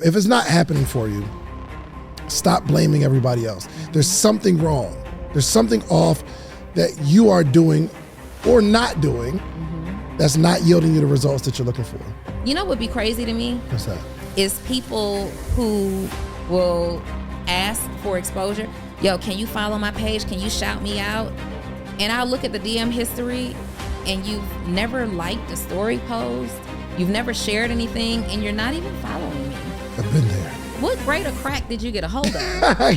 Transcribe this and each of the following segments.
if it's not happening for you, stop blaming everybody else. There's something wrong. There's something off that you are doing or not doing that's not yielding you the results that you're looking for. You know what would be crazy to me? What's that? Is people who will ask for exposure. Yo, can you follow my page? Can you shout me out? And I'll look at the DM history and you've never liked a story post. You've never shared anything and you're not even following me. I've been there. What greater crack did you get a hold of?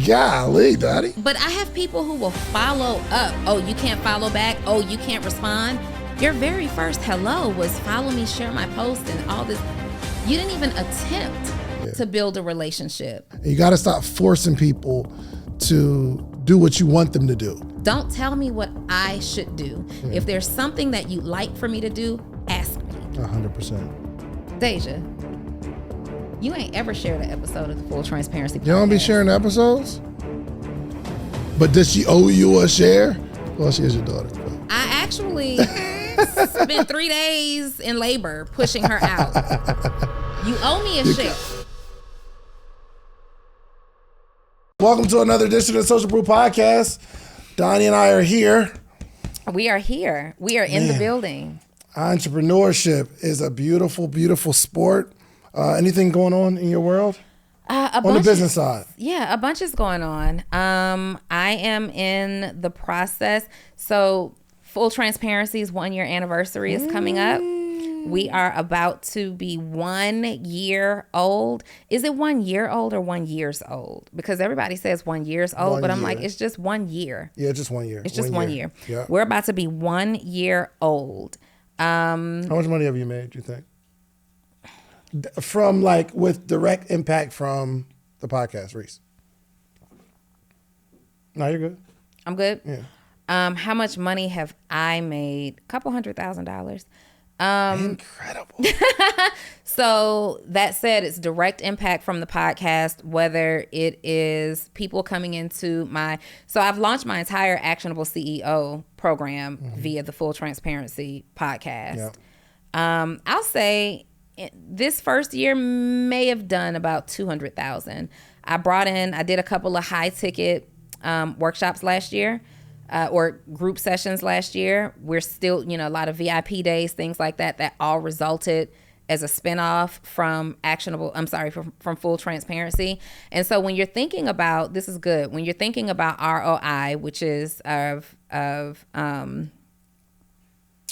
Golly, Donni. But I have people who will follow up. Oh, you can't follow back. Oh, you can't respond. Your very first hello was follow me, share my post, and all this. You didn't even attempt to build a relationship. You got to stop forcing people to do what you want them to do. Don't tell me what I should do. If there's something that you'd like for me to do, ask me. 100%. Deja, you ain't ever shared an episode of the Full Transparency Podcast. You don't be sharing the episodes? But does she owe you a share? Well, she is your daughter. But. I actually spent 3 days in labor pushing her out. You owe me a share. Welcome to another edition of the Social Brew Podcast. Donni and I are here. We are here. We are in the building. Entrepreneurship is a beautiful, beautiful sport. Anything going on in your world? On the business side? Yeah, a bunch is going on. I am in the process. So Full Transparency's 1 year anniversary is coming up. We are about to be 1 year old. Is it 1 year old or 1 years old? Because everybody says 1 year's old, but I'm like, it's just 1 year. Yeah, just 1 year. It's just 1 year. Yeah. We're about to be 1 year old. How much money have you made, do you think? From with direct impact from the podcast, Reese. No, you're good. I'm good? Yeah. How much money have I made? $200,000. Incredible. So that said, it's direct impact from the podcast, whether it is people coming into so I've launched my entire Actionable CEO program via the Full Transparency podcast. Yep. I'll say this first year may have done about 200,000. I did a couple of high ticket workshops last year. Or group sessions last year. We're still, a lot of VIP days, things like that all resulted as a spinoff from from Full Transparency. And so when you're thinking about, this is good, when you're thinking about ROI, which is of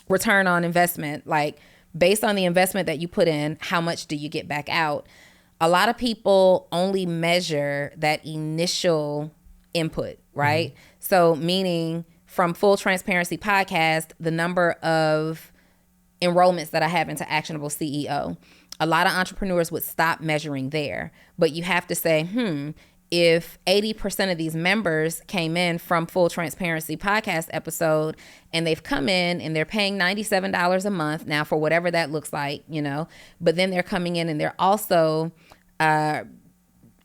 return on investment, based on the investment that you put in, how much do you get back out? A lot of people only measure that initial input, right? Mm-hmm. So meaning from Full Transparency Podcast, the number of enrollments that I have into Actionable CEO, a lot of entrepreneurs would stop measuring there. But you have to say, if 80% of these members came in from Full Transparency Podcast episode and they've come in and they're paying $97 a month now for whatever that looks like, but then they're coming in and they're also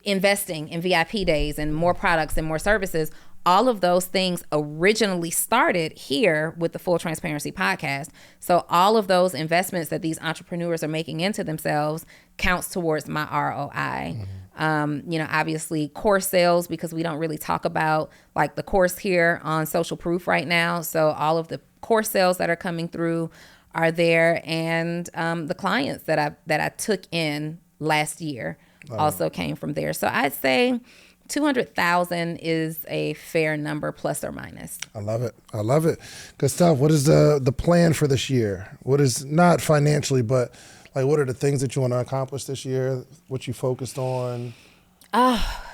investing in VIP days and more products and more services. All of those things originally started here with the Full Transparency Podcast. So all of those investments that these entrepreneurs are making into themselves counts towards my ROI. Obviously course sales, because we don't really talk about the course here on Social Proof right now. So all of the course sales that are coming through are there. And the clients that I took in last year also came from there. So I'd say 200,000 is a fair number, plus or minus. I love it. Good stuff. What is the plan for this year? What is, not financially, but what are the things that you want to accomplish this year? What you focused on?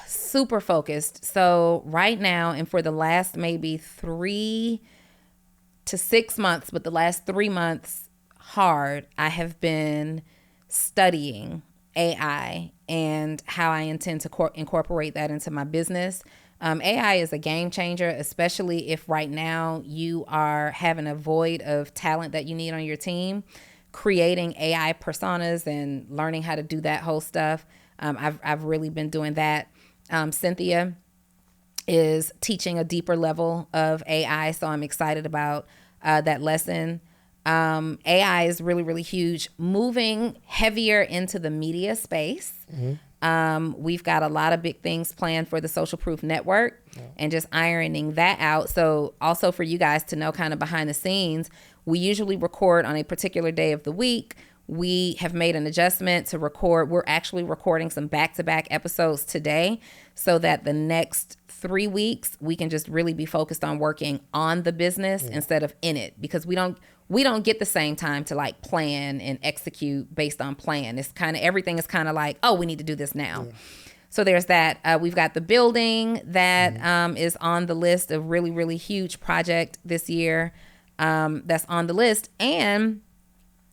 Super focused. So right now, and for the last maybe 3 to 6 months, but the last 3 months hard, I have been studying AI and how I intend to incorporate that into my business. AI is a game changer, especially if right now you are having a void of talent that you need on your team. Creating AI personas and learning how to do that whole stuff. I've really been doing that. Cynthia is teaching a deeper level of AI, so I'm excited about that lesson. AI is really, really huge, moving heavier into the media space. We've got a lot of big things planned for the Social Proof Network and just ironing that out. So also for you guys to know kind of behind the scenes, we usually record on a particular day of the week. We have made an adjustment to record. We're actually recording some back-to-back episodes today so that the next 3 weeks we can just really be focused on working on the business instead of in it, because we don't get the same time to like plan and execute based on plan. It's kind of, everything is kind of like, oh, we need to do this now. Yeah. So there's that. We've got the building that is on the list, a really, really huge project this year that's on the list. And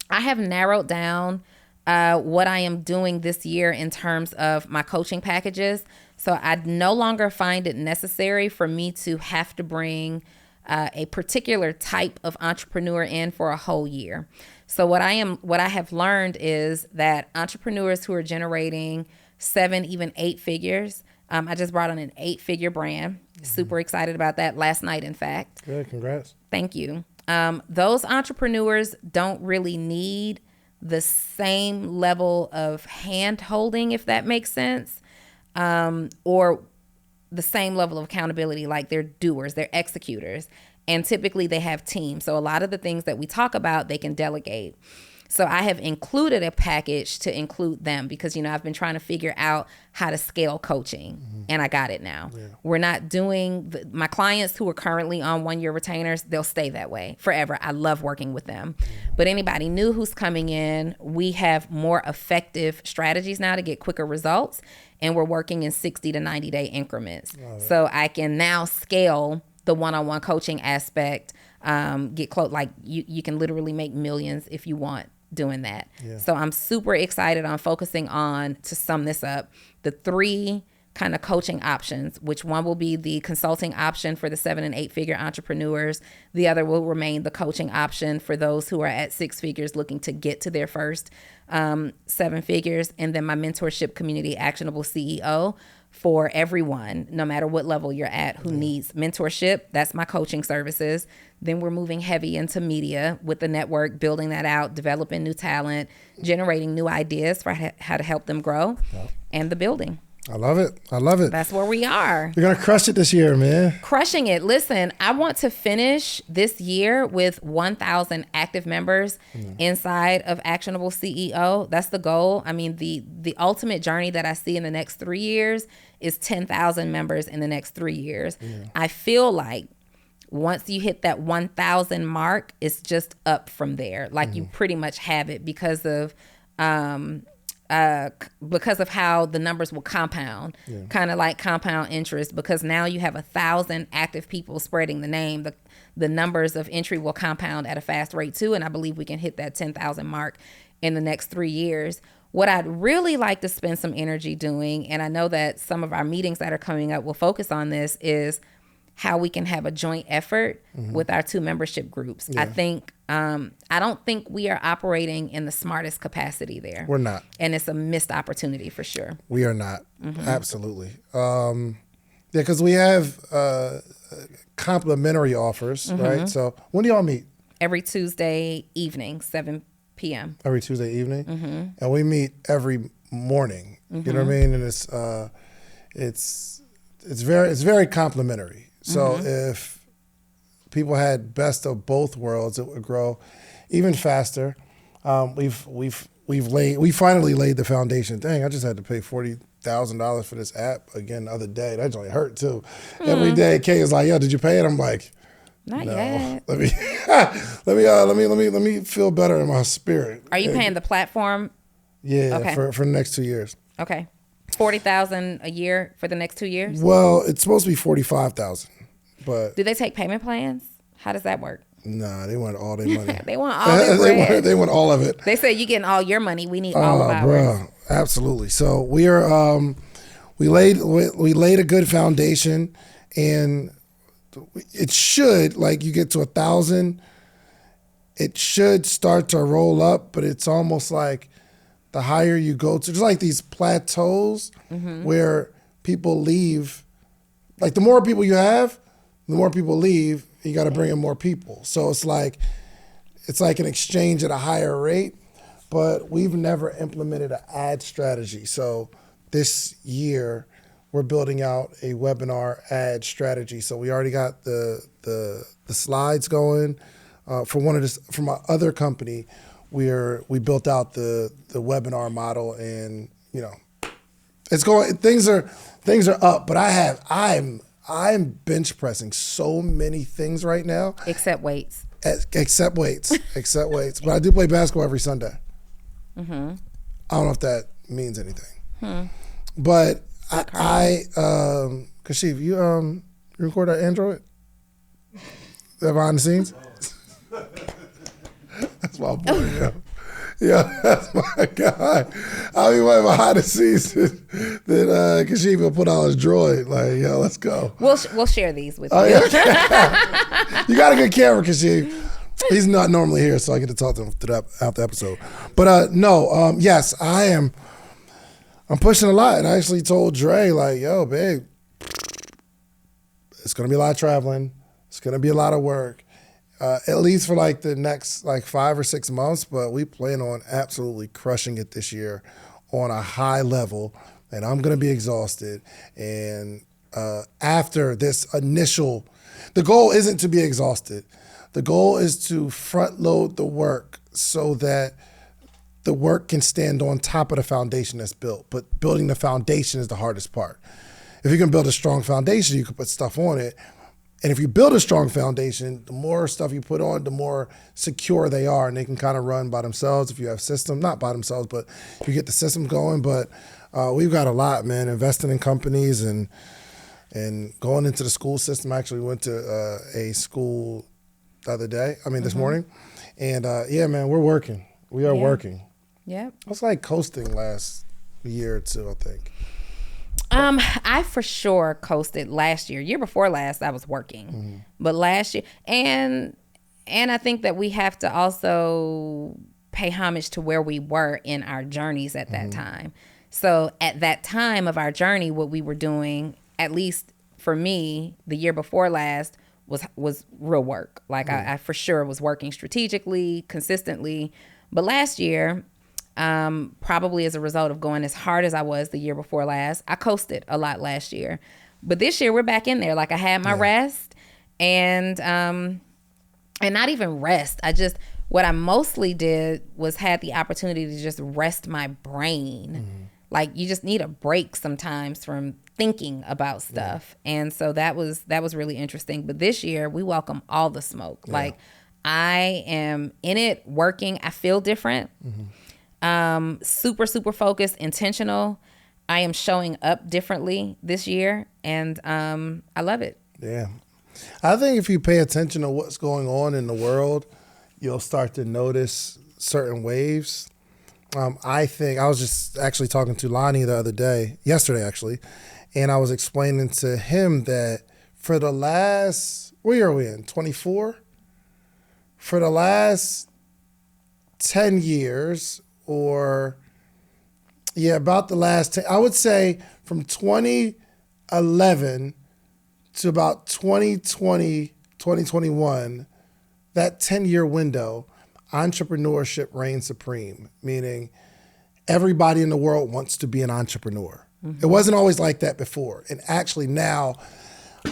I have narrowed down what I am doing this year in terms of my coaching packages. So I no longer find it necessary for me to have to bring a particular type of entrepreneur in for a whole year. So what I have learned is that entrepreneurs who are generating 7, even 8 figures, I just brought on an 8-figure brand. Super excited about that last night, in fact. Good, congrats. Thank you. Those entrepreneurs don't really need the same level of hand holding, if that makes sense, or the same level of accountability. Like, they're doers, they're executors, and typically they have teams. So a lot of the things that we talk about, they can delegate. So I have included a package to include them because, I've been trying to figure out how to scale coaching, and I got it now. Yeah. We're not doing, my clients who are currently on 1-year retainers, they'll stay that way forever. I love working with them. But anybody new who's coming in, we have more effective strategies now to get quicker results, and we're working in 60 to 90 day increments. So I can now scale the one-on-one coaching aspect, get close, like you can literally make millions if you want doing that. Yeah. So I'm super excited on focusing on, to sum this up, the 3 kind of coaching options, which one will be the consulting option for the 7 and 8 figure entrepreneurs. The other will remain the coaching option for those who are at 6 figures looking to get to their first 7 figures. And then my mentorship community, Actionable CEO, for everyone, no matter what level you're at, who needs mentorship. That's my coaching services. Then we're moving heavy into media with the network, building that out, developing new talent, generating new ideas for how to help them grow, and the building. I love it. I love it. That's where we are. You're going to crush it this year, man. Crushing it. Listen, I want to finish this year with 1,000 active members inside of Actionable CEO. That's the goal. I mean, the ultimate journey that I see in the next 3 years is 10,000 members in the next 3 years. Yeah. I feel like once you hit that 1,000 mark, it's just up from there. Like you pretty much have it because of how the numbers will compound, kind of like compound interest, because now you have 1,000 active people spreading the name. The numbers of entry will compound at a fast rate too, and I believe we can hit that 10,000 mark in the next 3 years. What I'd really like to spend some energy doing, and I know that some of our meetings that are coming up will focus on this, is how we can have a joint effort with our 2 membership groups. Yeah. I don't think we are operating in the smartest capacity there. We're not. And it's a missed opportunity for sure. We are not. Absolutely. Because we have complimentary offers, right? So when do y'all meet? Every Tuesday evening, 7 p.m. Every Tuesday evening? And we meet every morning. You know what I mean? And it's very complimentary. So if people had best of both worlds, it would grow even faster. We finally laid the foundation. Dang, I just had to pay $40,000 for this app again the other day. That joint hurt too. Every day, Kay is like, "Yo, did you pay it?" I'm like, "Not yet." Let me feel better in my spirit. Are you paying the platform? Yeah, okay. for the next 2 years. Okay, $40,000 a year for the next 2 years. Well, it's supposed to be $45,000. But do they take payment plans? How does that work? Nah, they want all their money. They want all their bread. They want all of it. They said, "You getting all your money. We need all of ours." Bro, absolutely. So we are. We laid a good foundation, and it should, like, you get to 1,000, it should start to roll up. But it's almost like the higher you go to, there's like these plateaus where people leave. Like, the more people you have, the more people leave. You got to bring in more people. So it's like an exchange at a higher rate. But we've never implemented an ad strategy. So this year, we're building out a webinar ad strategy. So we already got the slides going. For my other company, we built out the webinar model, and it's going. Things are up, but I'm bench pressing so many things right now. Except weights. Except weights. But I do play basketball every Sunday. Mm-hmm. I don't know if that means anything. But Kashif, you record on Android? Behind the scenes? That's my boy, yeah. Yeah, that's my guy. I'll be way behind the scenes that Kashif will put on his droid. Like, yo, let's go. We'll share these with you. Yeah. You got a good camera, Kashif. He's not normally here, so I get to talk to him after the episode. But yes, I'm pushing a lot. And I actually told Dre, like, yo, babe, it's going to be a lot of traveling. It's going to be a lot of work. At least for like the next 5 or 6 months, but we plan on absolutely crushing it this year on a high level, and I'm gonna be exhausted. And after this initial, the goal isn't to be exhausted. The goal is to front load the work so that the work can stand on top of the foundation that's built. But building the foundation is the hardest part. If you can build a strong foundation, you can put stuff on it. And if you build a strong foundation, the more stuff you put on, the more secure they are, and they can kind of run by themselves if you have systems, not by themselves, but if you get the system going. But we've got a lot, man, investing in companies and going into the school system. I actually went to a school the other day, this morning. And yeah, man, we're working. We are working. Yeah. It was like coasting last year or two, I think. I for sure coasted last year. Year before last, I was working, but last year, and I think that we have to also pay homage to where we were in our journeys at that time. So at that time of our journey, what we were doing, at least for me, the year before last, was real work. Like I for sure was working strategically, consistently, but last year, probably as a result of going as hard as I was the year before last, I coasted a lot last year. But this year we're back in there. Like I had my rest and not even rest. What I mostly did was had the opportunity to just rest my brain. Like you just need a break sometimes from thinking about stuff. And so that was really interesting. But this year we welcome all the smoke. Like I am in it working. I feel different. Super, super focused, intentional. I am showing up differently this year, and I love it. Yeah. I think if you pay attention to what's going on in the world, you'll start to notice certain waves. I think I was just actually talking to Lonnie yesterday actually, and I was explaining to him that for the last, where are we in, 24? For the last 10 years, about the last 10, I would say from 2011 to about 2020, 2021, that 10-year window, entrepreneurship reigned supreme, meaning everybody in the world wants to be an entrepreneur. It wasn't always like that before. And actually now,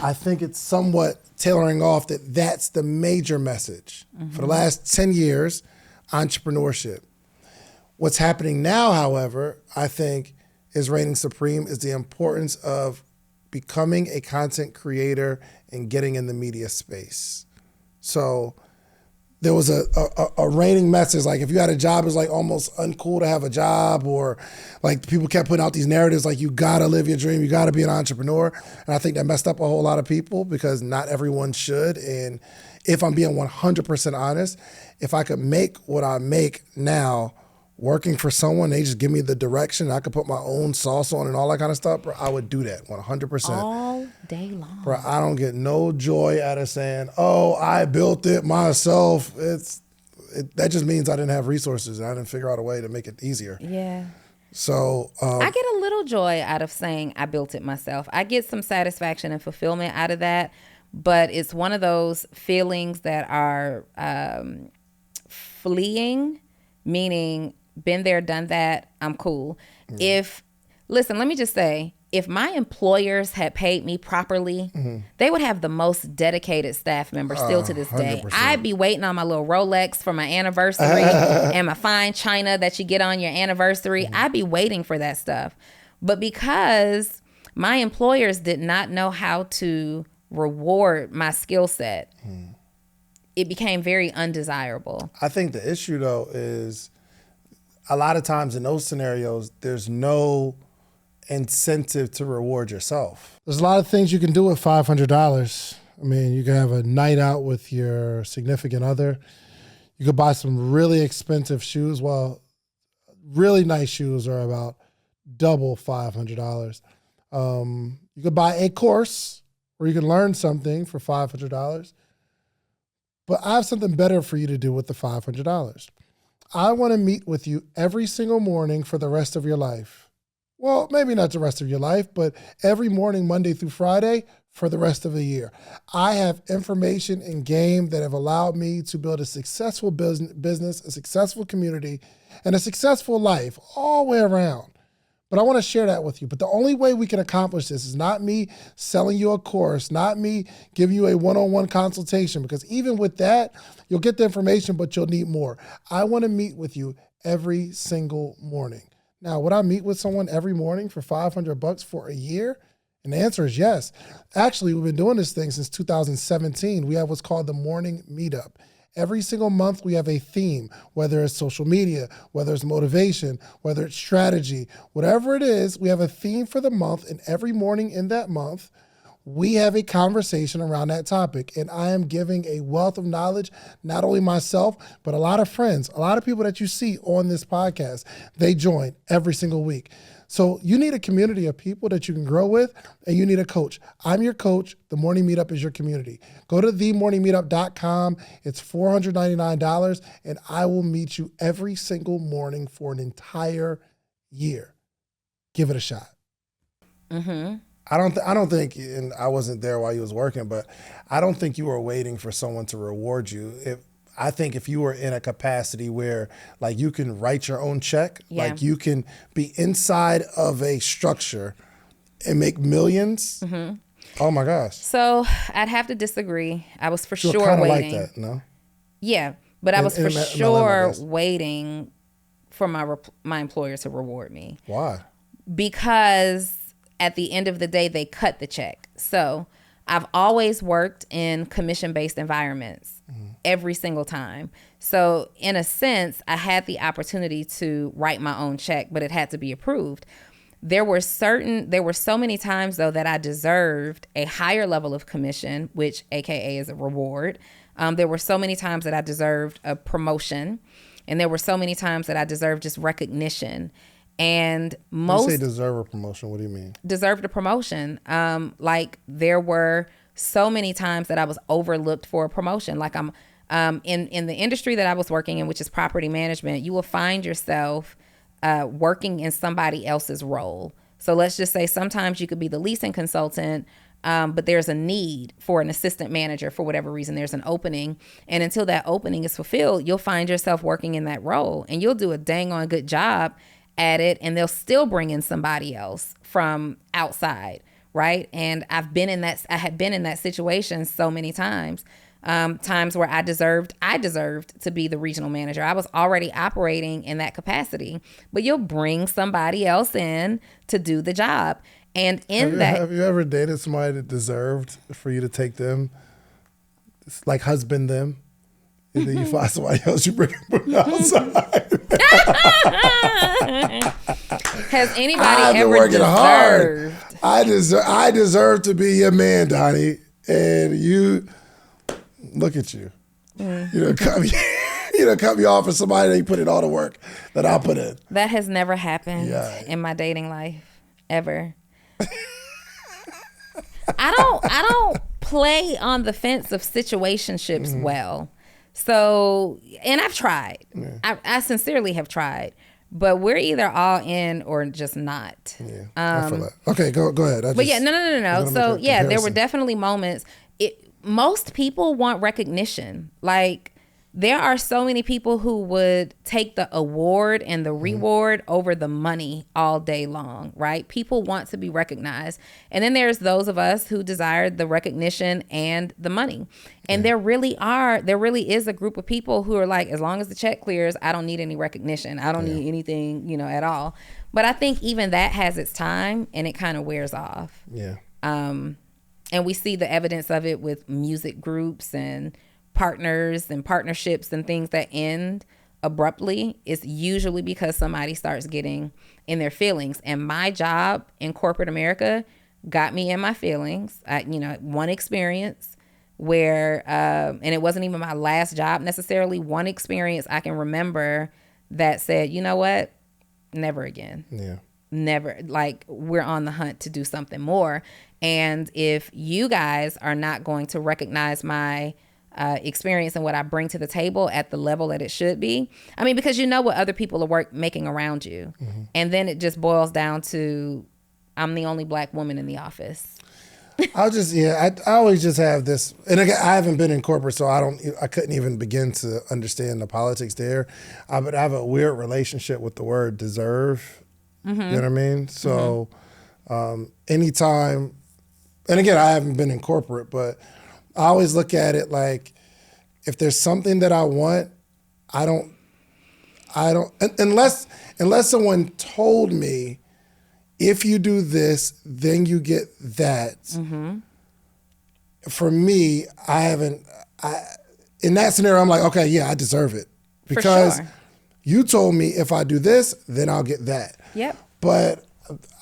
I think it's somewhat tailoring off that that's the major message. For the last 10 years, entrepreneurship. What's happening now, however, I think is reigning supreme is the importance of becoming a content creator and getting in the media space. So there was a reigning message, like if you had a job, it's like almost uncool to have a job, or like people kept putting out these narratives like you gotta live your dream, you gotta be an entrepreneur. And I think that messed up a whole lot of people because not everyone should. And if I'm being 100% honest, if I could make what I make now working for someone, they just give me the direction, I could put my own sauce on and all that kind of stuff, bro, I would do that 100%. All day long. Bro, I don't get no joy out of saying, oh, I built it myself. That just means I didn't have resources and I didn't figure out a way to make it easier. Yeah. So I get a little joy out of saying I built it myself. I get some satisfaction and fulfillment out of that, but it's one of those feelings that are fleeing, meaning been there, done that, I'm cool. If Listen, let me just say, if my employers had paid me properly, they would have the most dedicated staff member still to this day. 100%. I'd be waiting on my little Rolex for my anniversary and my fine china that you get on your anniversary. I'd be waiting for that stuff. But because my employers did not know how to reward my skill set, it became very undesirable. I think the issue, though, is a lot of times in those scenarios, there's no incentive to reward yourself. There's a lot of things you can do with $500. I mean, you can have a night out with your significant other. You could buy some really expensive shoes. Well, really nice shoes are about double $500. You could buy a course where you can learn something for $500. But I have something better for you to do with the $500. I want to meet with you every single morning for the rest of your life. Well, maybe not the rest of your life, but every morning, Monday through Friday, for the rest of the year. I have information and game that have allowed me to build a successful business, a successful community, and a successful life all the way around. But I want to share that with you. But the only way we can accomplish this is not me selling you a course, not me giving you a one-on-one consultation, because even with that, you'll get the information, but you'll need more. I want to meet with you every single morning. Now, would I meet with someone every morning for $500 for a year? And the answer is yes. Actually, we've been doing this thing since 2017. We have what's called the Morning Meetup. Every single month, we have a theme, whether it's social media, whether it's motivation, whether it's strategy, whatever it is, we have a theme for the month. And every morning in that month, we have a conversation around that topic. And I am giving a wealth of knowledge, not only myself, but a lot of friends, a lot of people that you see on this podcast. They join every single week. So you need a community of people that you can grow with, and you need a coach. I'm your coach. The Morning Meetup is your community. Go to themorningmeetup.com. It's $499, and I will meet you every single morning for an entire year. Give it a shot. Mm-hmm. I don't think, and I wasn't there while you was working, but I don't think you were waiting for someone to reward you. I think if you were in a capacity where like you can write your own check, like you can be inside of a structure and make millions. Mm-hmm. Oh my gosh. So I'd have to disagree. I was for sure waiting. Like that, no? Yeah, but I was for sure waiting for my employer to reward me. Why? Because at the end of the day, they cut the check. So I've always worked in commission-based environments every single time. So in a sense, I had the opportunity to write my own check, but it had to be approved. There were so many times though that I deserved a higher level of commission, which AKA is a reward. There were so many times that I deserved a promotion, and there were so many times that I deserved just recognition. And most when you say deserve a promotion, what do you mean? Deserved a promotion. Like there were so many times that I was overlooked for a promotion. Like I'm in the industry that I was working in, which is property management, you will find yourself working in somebody else's role. So let's just say sometimes you could be the leasing consultant, but there's a need for an assistant manager for whatever reason. There's an opening. And until that opening is fulfilled, you'll find yourself working in that role, and you'll do a dang on good job at it, and they'll still bring in somebody else from outside, right? And I had been in that situation so many times, times where I deserved to be the regional manager. I was already operating in that capacity, but you'll bring somebody else in to do the job. And have you ever dated somebody that deserved for you to take them, it's like husband them? And then you find somebody else, you bring them outside. Has anybody ever deserved? Hard. I deserve to be your man, Donni. And you, look at you. Cut me off for somebody that you put in all the work that I put in. That has never happened in my dating life, ever. I don't play on the fence of situationships well. So, and I've tried. Yeah. I sincerely have tried, but we're either all in or just not. Yeah, I feel that. Okay, go ahead. No. So yeah, there were definitely moments. Most people want recognition. Like there are so many people who would take the award and the reward over the money all day long, right? People want to be recognized. And then there's those of us who desire the recognition and the money. And there really is a group of people who are like, as long as the check clears, I don't need any recognition. I don't need anything, at all. But I think even that has its time and it kind of wears off. Yeah. And we see the evidence of it with music groups and partners and partnerships and things that end abruptly. Is usually because somebody starts getting in their feelings. And my job in corporate America got me in my feelings. One experience where, and it wasn't even my last job necessarily, one experience I can remember that said, you know what? Never again. Yeah. Never. Like, we're on the hunt to do something more. And if you guys are not going to recognize my experience and what I bring to the table at the level that it should be. I mean, because you know what other people are making around you. Mm-hmm. And then it just boils down to, I'm the only black woman in the office. I always just have this, and again, I haven't been in corporate, so I couldn't even begin to understand the politics there. But I have a weird relationship with the word deserve. Mm-hmm. You know what I mean? So anytime, and again, I haven't been in corporate, but I always look at it like, if there's something that I want, I don't, unless someone told me, if you do this, then you get that. Mm-hmm. For me, in that scenario, I'm like, okay, yeah, I deserve it. Because you told me if I do this, then I'll get that. Yep. But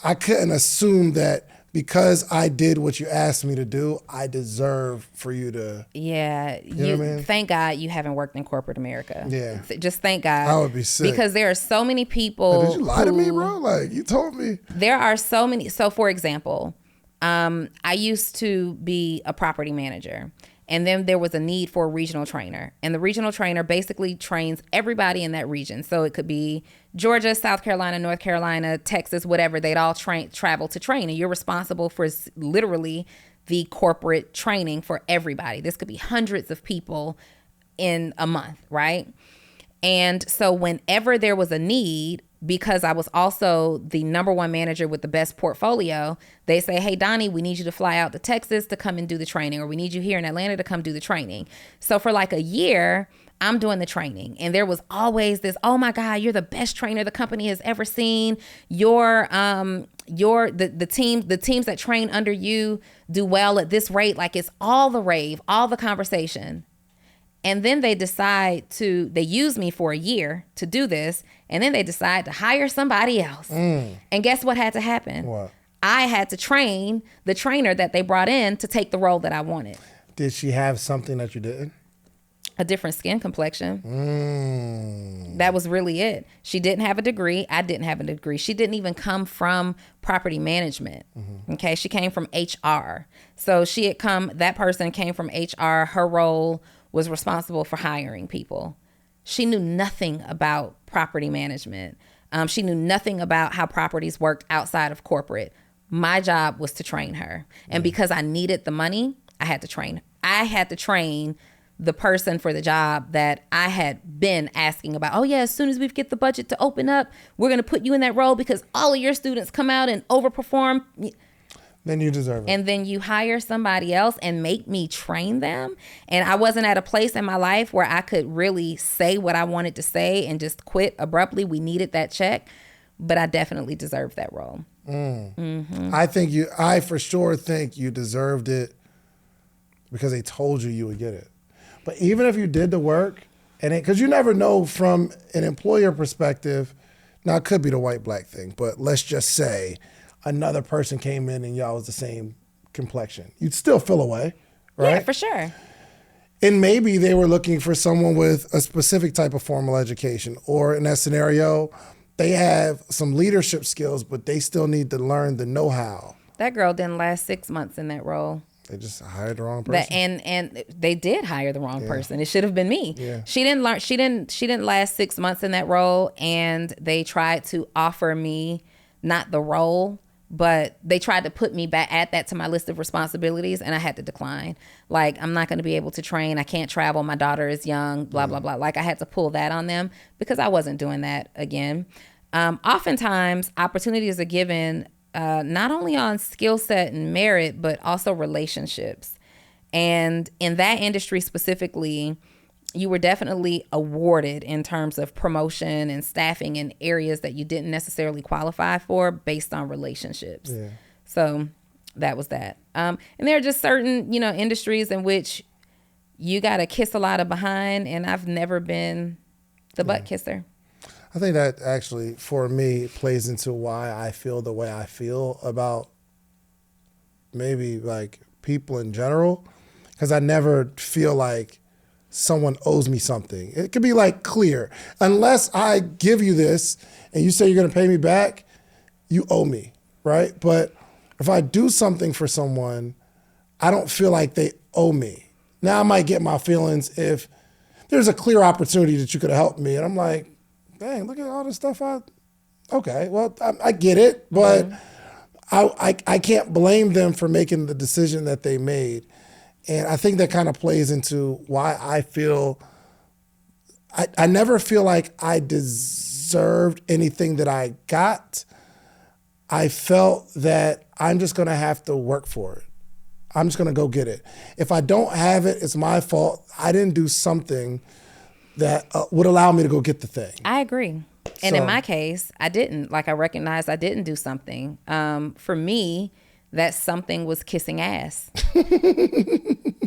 I couldn't assume that because I did what you asked me to do, I deserve for you to. Yeah. You know what I mean? Thank God you haven't worked in corporate America. Yeah. Just thank God. I would be sick. Because there are so many people. Did you lie to me, bro? Like, you told me. There are so many. So, for example, I used to be a property manager. And then there was a need for a regional trainer. And the regional trainer basically trains everybody in that region. So it could be Georgia, South Carolina, North Carolina, Texas, whatever. They'd all travel to train. And you're responsible for literally the corporate training for everybody. This could be hundreds of people in a month, right? And so whenever there was a need, because I was also the number one manager with the best portfolio, they say, hey, Donni, we need you to fly out to Texas to come and do the training, or we need you here in Atlanta to come do the training. So for like a year, I'm doing the training. And there was always this, oh my God, you're the best trainer the company has ever seen. The teams that train under you do well at this rate. Like, it's all the rave, all the conversation. And then they use me for a year to do this. And then they decide to hire somebody else. And guess what had to happen? What? I had to train the trainer that they brought in to take the role that I wanted. Did she have something that you didn't? A different skin complexion. That was really it. She didn't have a degree. I didn't have a degree. She didn't even come from property management. Mm-hmm. Okay. She came from HR. So that person came from HR. Her role was responsible for hiring people. She knew nothing about property management. She knew nothing about how properties worked outside of corporate. My job was to train her. And because I needed the money, I had to train. I had to train the person for the job that I had been asking about. Oh yeah, as soon as we get the budget to open up, we're going to put you in that role because all of your students come out and overperform. Then you deserve it. And then you hire somebody else and make me train them. And I wasn't at a place in my life where I could really say what I wanted to say and just quit abruptly. We needed that check, but I definitely deserved that role. Mm-hmm. I for sure think you deserved it because they told you would get it. But even if you did the work, because you never know from an employer perspective, now it could be the white-black thing, but let's just say another person came in and y'all was the same complexion. You'd still feel away, right? Yeah, for sure. And maybe they were looking for someone with a specific type of formal education, or in that scenario, they have some leadership skills, but they still need to learn the know-how. That girl didn't last 6 months in that role. They just hired the wrong person. And they did hire the wrong person. It should have been me. Yeah. She didn't last 6 months in that role, and they tried to offer me not the role, But they tried to put me back, add that to my list of responsibilities, and I had to decline. Like, I'm not going to be able to train. I can't travel. My daughter is young, blah, blah, blah. Like, I had to pull that on them because I wasn't doing that again. Oftentimes, opportunities are given not only on skill set and merit, but also relationships. And in that industry specifically, you were definitely awarded in terms of promotion and staffing in areas that you didn't necessarily qualify for based on relationships. Yeah. So that was that. And there are just certain, industries in which you got to kiss a lot of behind, and I've never been the butt kisser. I think that actually, for me, plays into why I feel the way I feel about maybe like people in general, because I never feel like someone owes me something. It could be like clear. Unless I give you this and you say you're going to pay me back, you owe me, right? But if I do something for someone, I don't feel like they owe me. Now I might get my feelings if there's a clear opportunity that you could have helped me. And I'm like, dang, look at all this stuff. Okay, well, I get it, but I can't blame them for making the decision that they made. And I think that kind of plays into why I feel, I never feel like I deserved anything that I got. I felt that I'm just going to have to work for it. I'm just going to go get it. If I don't have it, it's my fault. I didn't do something that would allow me to go get the thing. I agree. And in my case, I didn't. Like, I recognized I didn't do something. For me, that something was kissing ass.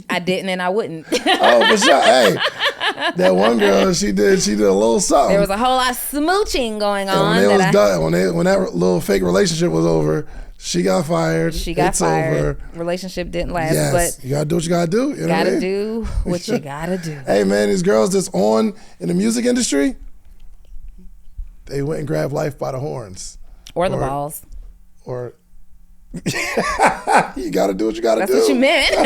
I didn't and I wouldn't. Oh, for sure. Hey, that one girl, she did a little something. There was a whole lot of smooching going on. When it was done, when that little fake relationship was over, she got fired. It's over. Relationship didn't last. Yes, but you gotta do what you gotta do. You gotta do what you gotta do. Hey man, these girls that's on in the music industry, they went and grabbed life by the horns. Or the balls. Or you got to do what you got to do. That's what you meant.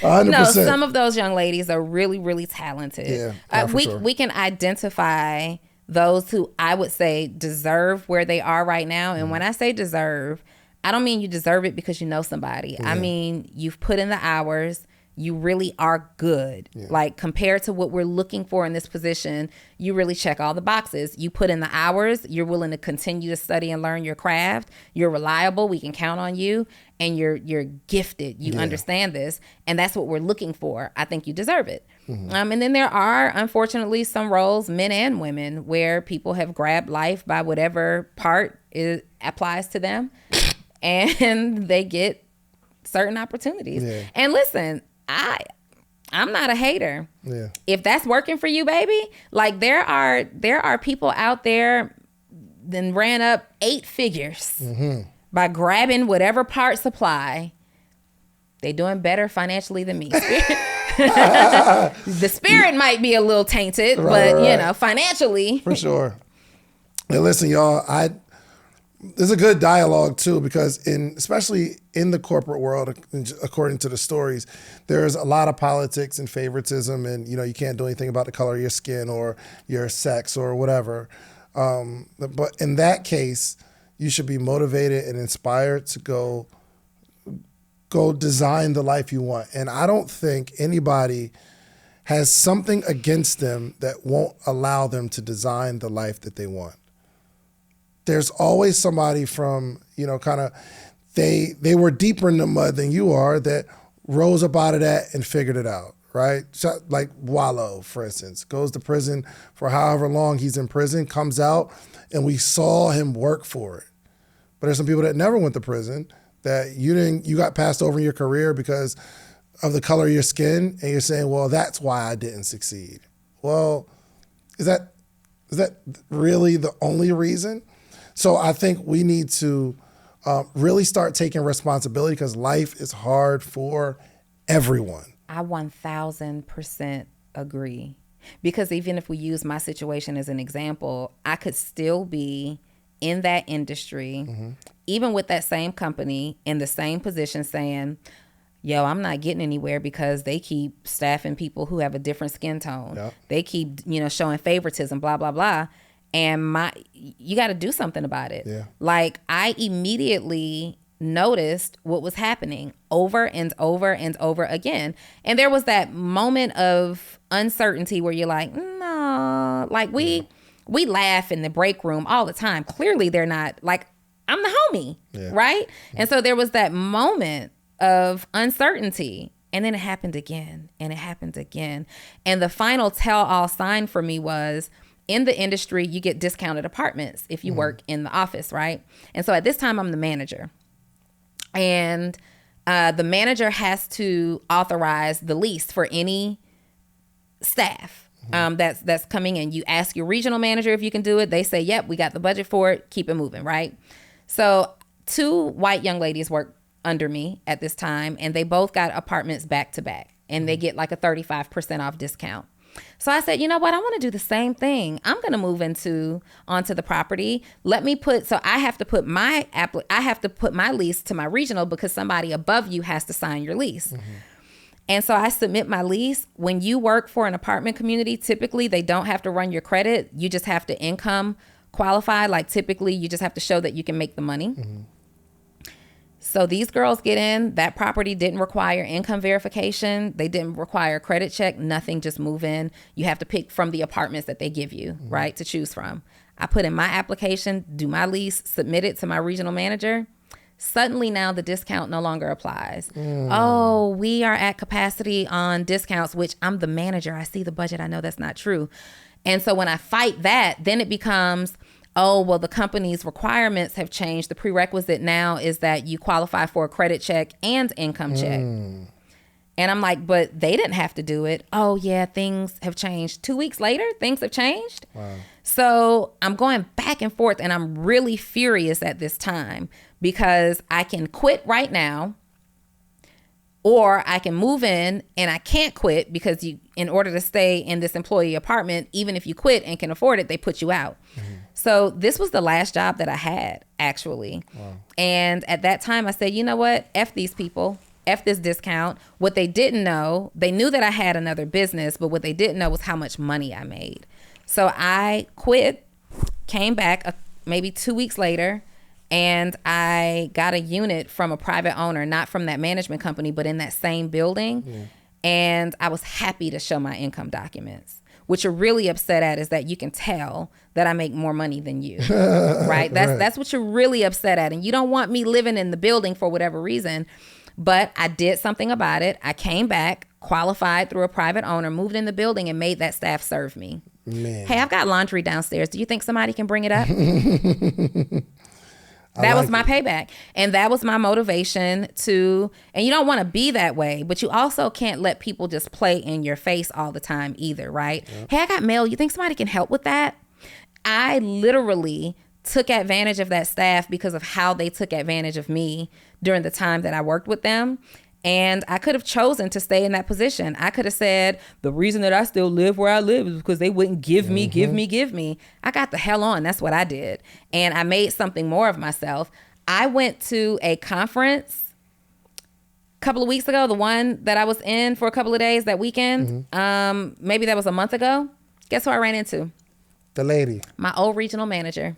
100%. No, some of those young ladies are really, really talented. Yeah, we can identify those who I would say deserve where they are right now. And when I say deserve, I don't mean you deserve it because you know somebody. Yeah. I mean, you've put in the hours. You really are good. Yeah. Like, compared to what we're looking for in this position, you really check all the boxes. You put in the hours. You're willing to continue to study and learn your craft. You're reliable. We can count on you. And you're gifted. You understand this. And that's what we're looking for. I think you deserve it. Mm-hmm. And then there are, unfortunately, some roles, men and women, where people have grabbed life by whatever part applies to them. And they get certain opportunities. Yeah. And listen, I'm not a hater. Yeah. If that's working for you, baby, like there are people out there that ran up 8 figures by grabbing whatever part supply. They doing better financially than me. The spirit might be a little tainted, but financially. For sure. Hey, listen, y'all, there's a good dialogue too, because especially in the corporate world, according to the stories, there's a lot of politics and favoritism, and you can't do anything about the color of your skin or your sex or whatever. But in that case, you should be motivated and inspired to go design the life you want. And I don't think anybody has something against them that won't allow them to design the life that they want. There's always somebody from, they were deeper in the mud than you are that rose up out of that and figured it out, right? So, like Wallow, for instance, goes to prison for however long he's in prison, comes out, and we saw him work for it. But there's some people that never went to prison that you got passed over in your career because of the color of your skin, and you're saying, well, that's why I didn't succeed. Well, is that really the only reason? So I think we need to really start taking responsibility, because life is hard for everyone. I 1,000% agree. Because even if we use my situation as an example, I could still be in that industry, even with that same company, in the same position, saying, yo, I'm not getting anywhere because they keep staffing people who have a different skin tone. Yep. They keep, showing favoritism, blah, blah, blah. And you got to do something about it. Yeah. Like, I immediately noticed what was happening over and over and over again. And there was that moment of uncertainty where you're like, no, like we laugh in the break room all the time. Clearly they're not, like, I'm the homie, right? And so there was that moment of uncertainty. And then it happened again, and it happened again. And the final tell-all sign for me was, in the industry, you get discounted apartments if you work in the office, right? And so at this time, I'm the manager. And the manager has to authorize the lease for any staff that's coming in. You ask your regional manager if you can do it. They say, yep, we got the budget for it. Keep it moving, right? So 2 white young ladies work under me at this time, and they both got apartments back to back, and they get like a 35% off discount. So I said, you know what? I want to do the same thing. I'm going to move onto the property. I have to put my lease to my regional, because somebody above you has to sign your lease. And so I submit my lease. When you work for an apartment community, typically they don't have to run your credit. You just have to income qualify. Like, typically you just have to show that you can make the money. So these girls get in. That property didn't require income verification. They didn't require a credit check. Nothing, just move in. You have to pick from the apartments that they give you, right, to choose from. I put in my application, do my lease, submit it to my regional manager. Suddenly now the discount no longer applies. Oh, we are at capacity on discounts, which I'm the manager. I see the budget. I know that's not true. And so when I fight that, then it becomes, oh, well, the company's requirements have changed. The prerequisite now is that you qualify for a credit check and income check. And I'm like, but they didn't have to do it. Oh, yeah, things have changed. 2 weeks later, things have changed. Wow. So I'm going back and forth, and I'm really furious at this time, because I can quit right now, or I can move in, and I can't quit, because in order to stay in this employee apartment, even if you quit and can afford it, they put you out. So this was the last job that I had, actually. Wow. And at that time I said, you know what? F these people. F this discount. What they didn't know, they knew that I had another business, but what they didn't know was how much money I made. So I quit, came back maybe 2 weeks later, and I got a unit from a private owner, not from that management company, but in that same building. And I was happy to show my income documents. What you're really upset at is that you can tell that I make more money than you, right? That's what you're really upset at. And you don't want me living in the building for whatever reason. But I did something about it. I came back, qualified through a private owner, moved in the building, and made that staff serve me. Man. Hey, I've got laundry downstairs. Do you think somebody can bring it up? That was my payback. And that was my motivation and you don't want to be that way, but you also can't let people just play in your face all the time either, right? Yep. Hey, I got mail. You think somebody can help with that? I literally took advantage of that staff because of how they took advantage of me during the time that I worked with them. And I could have chosen to stay in that position. I could have said, the reason that I still live where I live is because they wouldn't give me. I got the hell on. That's what I did. And I made something more of myself. I went to a conference a couple of weeks ago, the one that I was in for a couple of days that weekend. Maybe that was a month ago. Guess who I ran into? The lady. My old regional manager.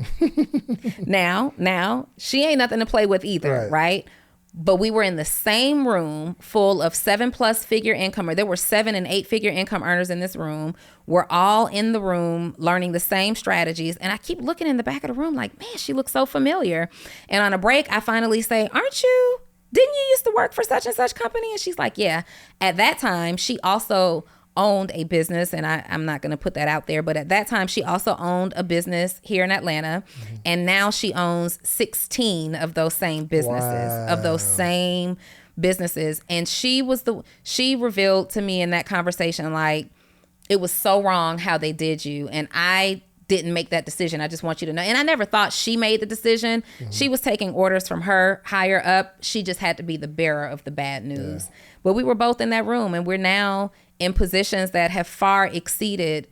Now, she ain't nothing to play with either, right? But we were in the same room full of 7+ figure income, or there were 7 and 8 figure income earners in this room. We're all in the room learning the same strategies. And I keep looking in the back of the room like, man, she looks so familiar. And on a break, I finally say, didn't you used to work for such and such company? And she's like, yeah. At that time, she also owned a business, and I'm not going to put that out there, but at that time she also owned a business here in Atlanta, and now she owns 16 of those same businesses. And she revealed to me in that conversation, like, it was so wrong how they did you, and I didn't make that decision. I just want you to know. And I never thought she made the decision. She was taking orders from her higher up. She just had to be the bearer of the bad news. But we were both in that room, and we're now in positions that have far exceeded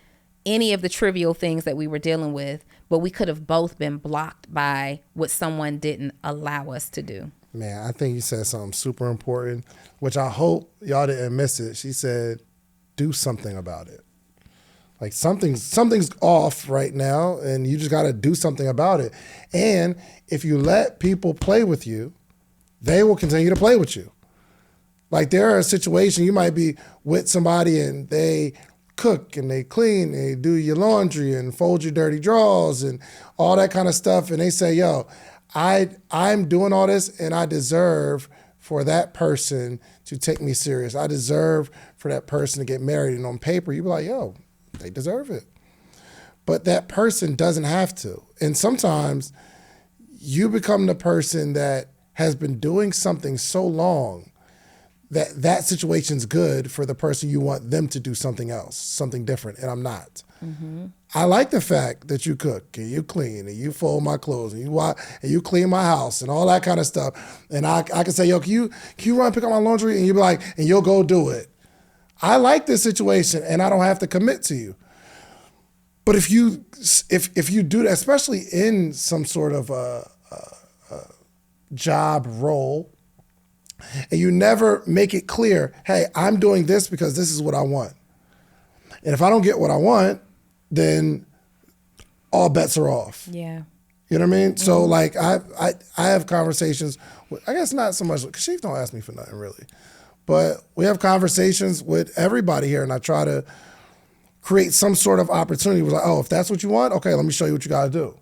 any of the trivial things that we were dealing with, but we could have both been blocked by what someone didn't allow us to do. Man, I think you said something super important, which I hope y'all didn't miss it. She said, do something about it. Like something's off right now, and you just got to do something about it. And if you let people play with you, they will continue to play with you. Like there are situations you might be with somebody and they cook and they clean and they do your laundry and fold your dirty drawers and all that kind of stuff. And they say, yo, I'm doing all this and I deserve for that person to take me serious. I deserve for that person to get married. And on paper, you be like, yo, they deserve it. But that person doesn't have to. And sometimes you become the person that has been doing something so long that situation's good for the person you want them to do something else, something different, and I'm not. Mm-hmm. I like the fact that you cook and you clean and you fold my clothes and you clean my house and all that kind of stuff. And I can say, yo, can you run pick up my laundry? And you'll be like, and you'll go do it. I like this situation and I don't have to commit to you. But if you do that, especially in some sort of a job role, and you never make it clear, hey, I'm doing this because this is what I want. And if I don't get what I want, then all bets are off. Yeah. You know what I mean? Mm-hmm. So like I have conversations with, I guess not so much, because she don't ask me for nothing really. But we have conversations with everybody here, and I try to create some sort of opportunity. We're like, oh, if that's what you want, okay, let me show you what you got to do.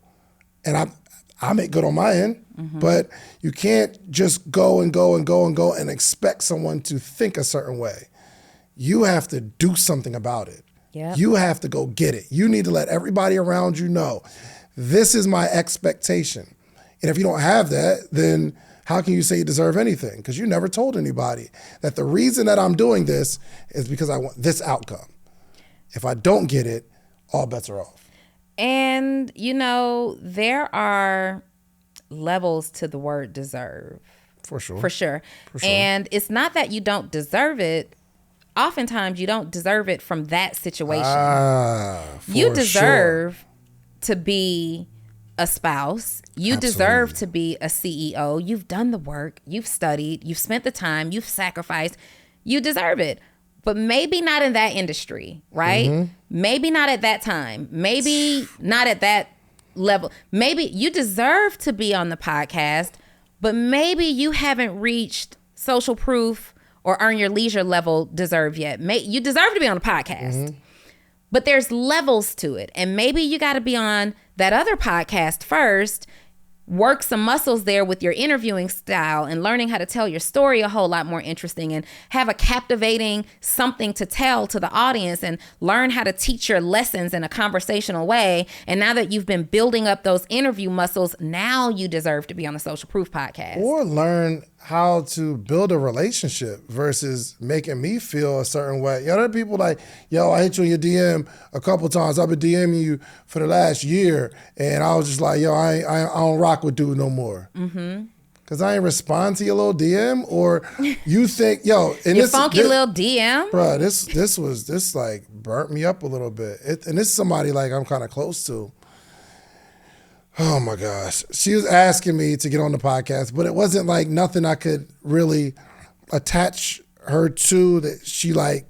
And I make good on my end, but you can't just go and expect someone to think a certain way. You have to do something about it. Yep. You have to go get it. You need to let everybody around you know, this is my expectation. And if you don't have that, then how can you say you deserve anything? Because you never told anybody that the reason that I'm doing this is because I want this outcome. If I don't get it, all bets are off. And, there are levels to the word deserve. For sure. For sure. And it's not that you don't deserve it. Oftentimes, you don't deserve it from that situation. You deserve to be a spouse. You deserve to be a CEO. You've done the work. You've studied. You've spent the time. You've sacrificed. You deserve it. But maybe not in that industry, right? Mm-hmm. Maybe not at that time. Maybe not at that level. Maybe you deserve to be on the podcast, but maybe you haven't reached social proof or earn your leisure level deserve yet. You deserve to be on the podcast, but there's levels to it. And maybe you got to be on that other podcast first, work some muscles there with your interviewing style and learning how to tell your story a whole lot more interesting and have a captivating something to tell to the audience and learn how to teach your lessons in a conversational way. And now that you've been building up those interview muscles, now you deserve to be on the Social Proof podcast. Or learn how to build a relationship versus making me feel a certain way. There are people like, yo, I hit you in your DM a couple times. I've been DMing you for the last year. And I was just like, yo, I don't rock with dude no more. Because I ain't respond to your little DM, or you think, yo. And your funky little DM? Bro, this like burnt me up a little bit. And this is somebody like I'm kind of close to. Oh my gosh. She was asking me to get on the podcast, but it wasn't like nothing I could really attach her to that she like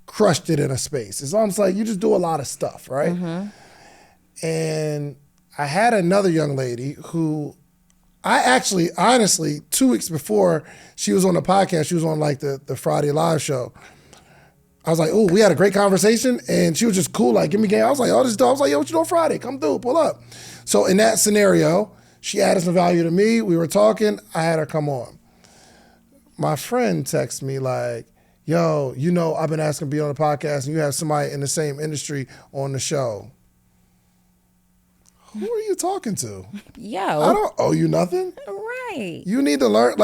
crushed it in a space. It's almost like you just do a lot of stuff, right? And I had another young lady who I actually, honestly, 2 weeks before she was on the podcast, she was on like the Friday live show. I was like, oh, we had a great conversation, and she was just cool, like, give me game. I was like, oh, this dope. I was like, yo, what you doing Friday? Come through, pull up. So in that scenario, she added some value to me. We were talking. I had her come on. My friend texted me like, yo, I've been asking to be on the podcast, and you have somebody in the same industry on the show. Who are you talking to? Yo. I don't owe you nothing. Right. You need to learn,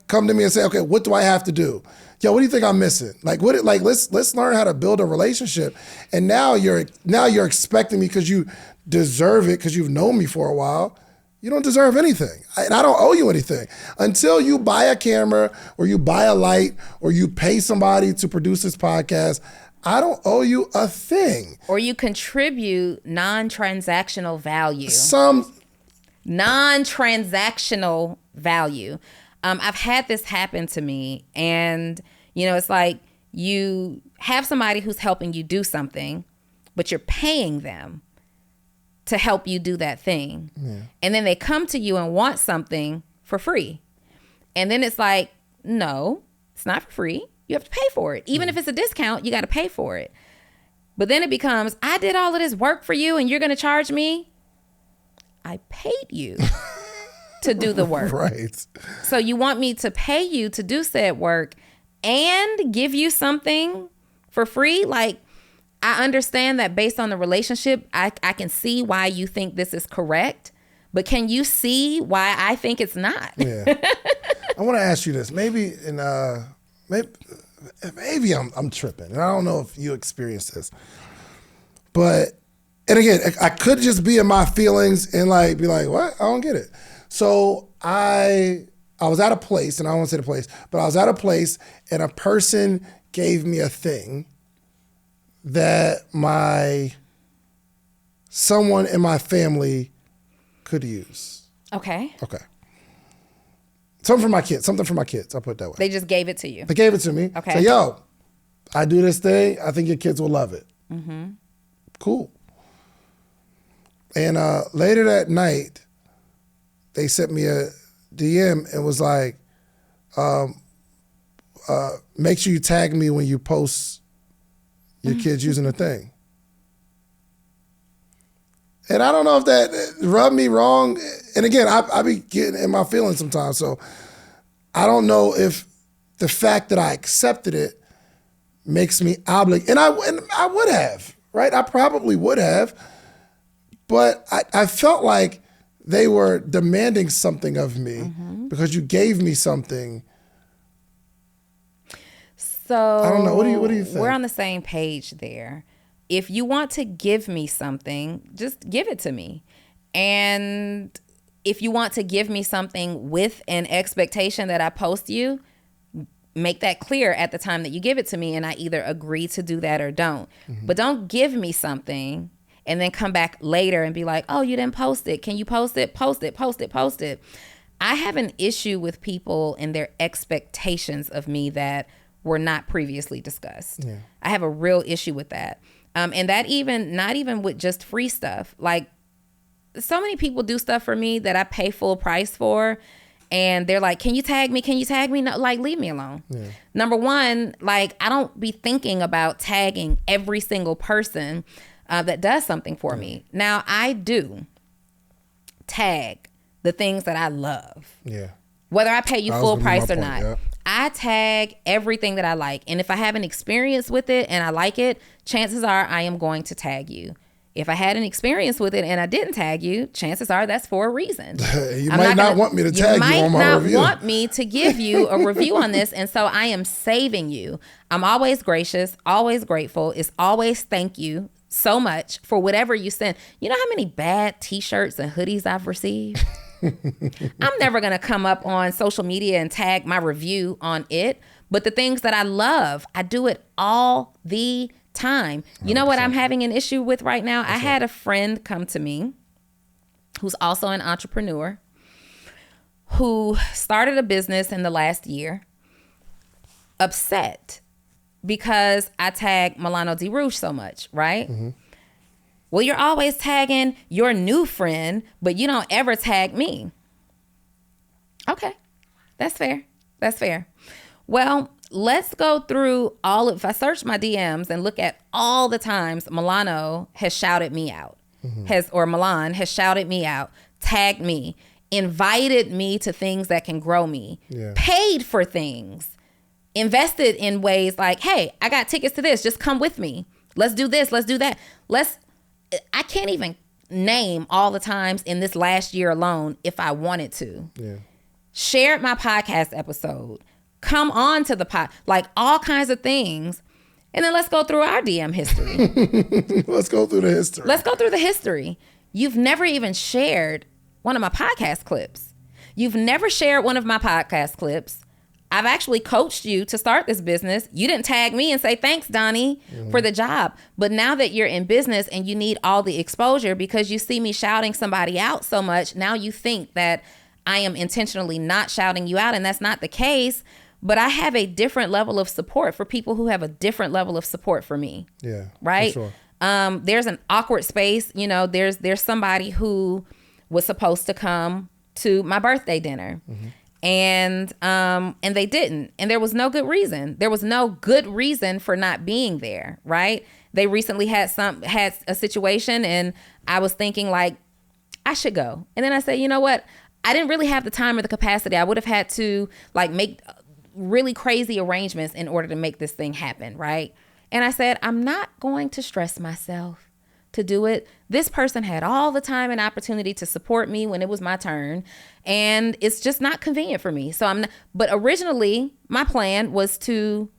come to me and say, okay, what do I have to do? Yo, what do you think I'm missing? Let's learn how to build a relationship. And now you're expecting me because you deserve it because you've known me for a while. You don't deserve anything. And I don't owe you anything. Until you buy a camera or you buy a light or you pay somebody to produce this podcast, I don't owe you a thing. Or you contribute non-transactional value. Some non-transactional value. I've had this happen to me, and it's like have somebody who's helping you do something, but you're paying them to help you do that thing. Yeah. And then they come to you and want something for free. And then it's like, no, it's not for free. You have to pay for it. Even if it's a discount, you got to pay for it. But then it becomes, I did all of this work for you and you're going to charge me? I paid you to do the work. Right. So you want me to pay you to do said work and give you something for free? Like, I understand that based on the relationship, I can see why you think this is correct, but can you see why I think it's not? Yeah. I want to ask you this. Maybe I'm tripping, and I don't know if you experienced this, but, and again, I could just be in my feelings and like be like, what? I don't get it. So I was at a place, and I don't want to say the place, but I was at a place and a person gave me a thing that someone in my family could use. Okay. Something for my kids. I'll put it that way. They just gave it to you. They gave it to me. Okay. Say, yo, I do this thing. I think your kids will love it. Mm-hmm. Cool. And later that night, they sent me a DM and was like, make sure you tag me when you post your kids using the thing. And I don't know if that rubbed me wrong. And again, I be getting in my feelings sometimes. So I don't know if the fact that I accepted it makes me obligated. And I would have, right? I probably would have. But I felt like they were demanding something of me because you gave me something. So I don't know. What do you think? We're on the same page there. If you want to give me something, just give it to me. And if you want to give me something with an expectation that I post you, make that clear at the time that you give it to me, and I either agree to do that or don't. But don't give me something and then come back later and be like, oh, you didn't post it. Can you post it? Post it, post it, post it. I have an issue with people and their expectations of me that were not previously discussed. Yeah. I have a real issue with that. And that not even with just free stuff. Like, so many people do stuff for me that I pay full price for, and they're like, can you tag me? Can you tag me? No, like, leave me alone. Yeah. Number one, like, I don't be thinking about tagging every single person that does something for me. Now, I do tag the things that I love. Yeah. Whether I pay you full price or not. Yeah. I tag everything that I like. And if I have an experience with it and I like it, chances are I am going to tag you. If I had an experience with it and I didn't tag you, chances are that's for a reason. You might not want me to tag you on my review. You might not want me to give you a review on this. And so I am saving you. I'm always gracious, always grateful. It's always thank you so much for whatever you send. You know how many bad t-shirts and hoodies I've received? I'm never going to come up on social media and tag my review on it. But the things that I love, I do it all the time. You know what I'm having an issue with right now? I had a friend come to me who's also an entrepreneur who started a business in the last year, upset because I tag Milano Di Rouge so much, right? Mm-hmm. Well, you're always tagging your new friend, but you don't ever tag me. Okay, that's fair. That's fair. Well, let's go through if I search my DMs and look at all the times Milano has shouted me out, or Milan has shouted me out, tagged me, invited me to things that can grow me, paid for things, invested in ways like, hey, I got tickets to this, just come with me. Let's do this, let's do that. I can't even name all the times in this last year alone if I wanted to. Yeah. Shared my podcast episode. Come on to the like all kinds of things. And then let's go through our DM history. Let's go through the history. You've never even shared one of my podcast clips. You've never shared one of my podcast clips. I've actually coached you to start this business. You didn't tag me and say, thanks, Donni, for the job. But now that you're in business and you need all the exposure because you see me shouting somebody out so much, now you think that I am intentionally not shouting you out. And that's not the case. but I have a different level of support for people who have a different level of support for me. Yeah. Right. For sure. There's an awkward space. You know, there's somebody who was supposed to come to my birthday dinner. And they didn't. And there was no good reason. There was no good reason for not being there, right? They recently had a situation, and I was thinking like, I should go. And then I said, you know what? I didn't really have the time or the capacity. I would have had to like make really crazy arrangements in order to make this thing happen, right? And I said, I'm not going to stress myself to do it. This person had all the time and opportunity to support me when it was my turn, and it's just not convenient for me. So but originally my plan was to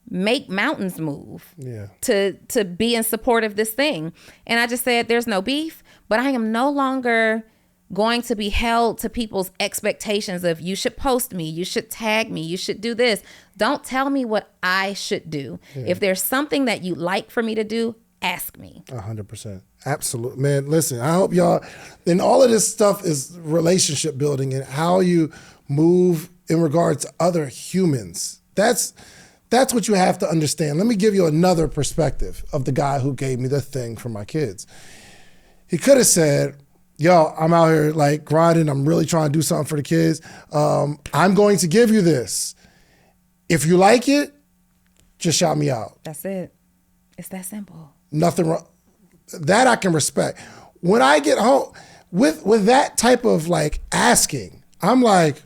make mountains move, to be in support of this thing. And I just said, there's no beef, but I am no longer going to be held to people's expectations of you should post me, you should tag me, you should do this. Don't tell me what I should do. If there's something that you'd like for me to do, ask me. 100%. Absolutely. Man, listen, I hope y'all, and all of this stuff is relationship building and how you move in regards to other humans. That's what you have to understand. Let me give you another perspective of the guy who gave me the thing for my kids. He could have said, yo, I'm out here like grinding. I'm really trying to do something for the kids. I'm going to give you this. If you like it, just shout me out. That's it. It's that simple. Nothing wrong. That I can respect. When I get home with that type of like asking, I'm like,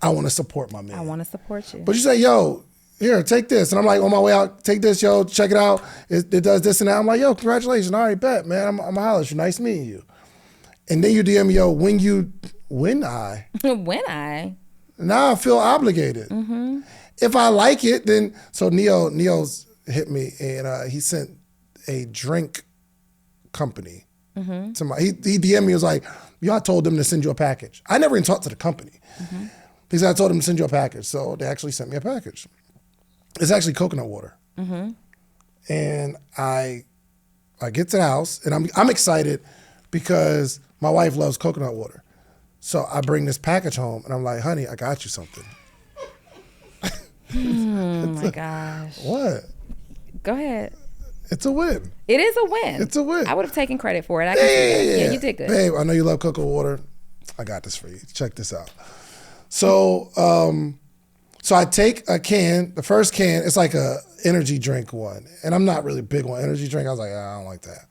I want to support my man. I want to support you. But you say, yo, here, take this. And I'm like, on my way out, take this, yo, check it out. It does this and that. I'm like, yo, congratulations. All right, bet, man. I'm a holler at you. Nice meeting you. And then you DM me, yo, when I? Now I feel obligated. If I like it, then, so Neo's hit me and he sent a drink company to my, he DM'd me, he was like, yo, I told them to send you a package. I never even talked to the company. He said, I told them to send you a package. So they actually sent me a package. It's actually coconut water. And I get to the house and I'm excited because my wife loves coconut water. So I bring this package home and I'm like, honey, I got you something. Oh my gosh. What? Go ahead. It's a win. It is a win. It's a win. I would have taken credit for it. I can see that. Yeah, you did good. Babe, I know you love coconut water. I got this for you. Check this out. So, so I take a can, the first can, it's like a energy drink one. And I'm not really big on energy drink. I was like, I don't like that.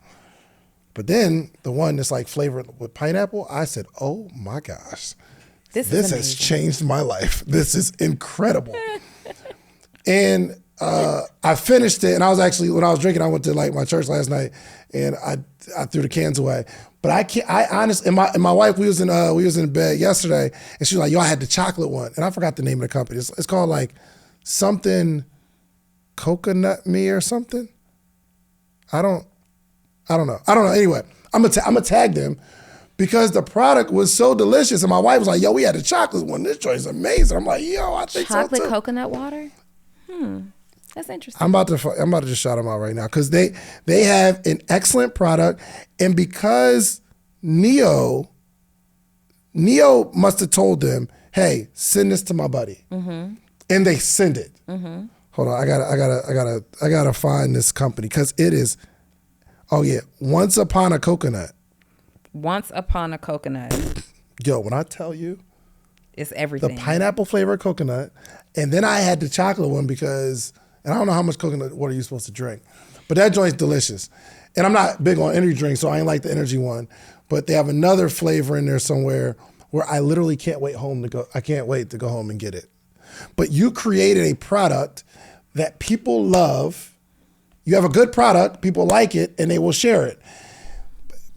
But then the one that's like flavored with pineapple, I said, oh my gosh, this has changed my life. This is incredible. And I finished it, and I was actually, when I was drinking, I went to like my church last night, and I threw the cans away. But I honestly, and my wife, we was in bed yesterday, and she was like, yo, I had the chocolate one, and I forgot the name of the company. It's called like something coconut me or something. I don't know. Anyway, I'm gonna tag them because the product was so delicious, and my wife was like, yo, we had the chocolate one. This joint is amazing. I'm like, yo, I think so too. Chocolate coconut water? That's interesting. I'm about to just shout them out right now because they have an excellent product, and because Neo must have told them, hey, send this to my buddy, and they send it. Hold on, I gotta find this company because it is. Oh yeah, Once Upon a Coconut. Once Upon a Coconut. Yo, when I tell you, it's everything. The pineapple flavored coconut, and then I had the chocolate one because. And I don't know how much coconut water you're supposed to drink. But that joint's delicious. And I'm not big on energy drinks, so I ain't like the energy one. But they have another flavor in there somewhere where I literally can't wait to go home and get it. But you created a product that people love. You have a good product, people like it, and they will share it.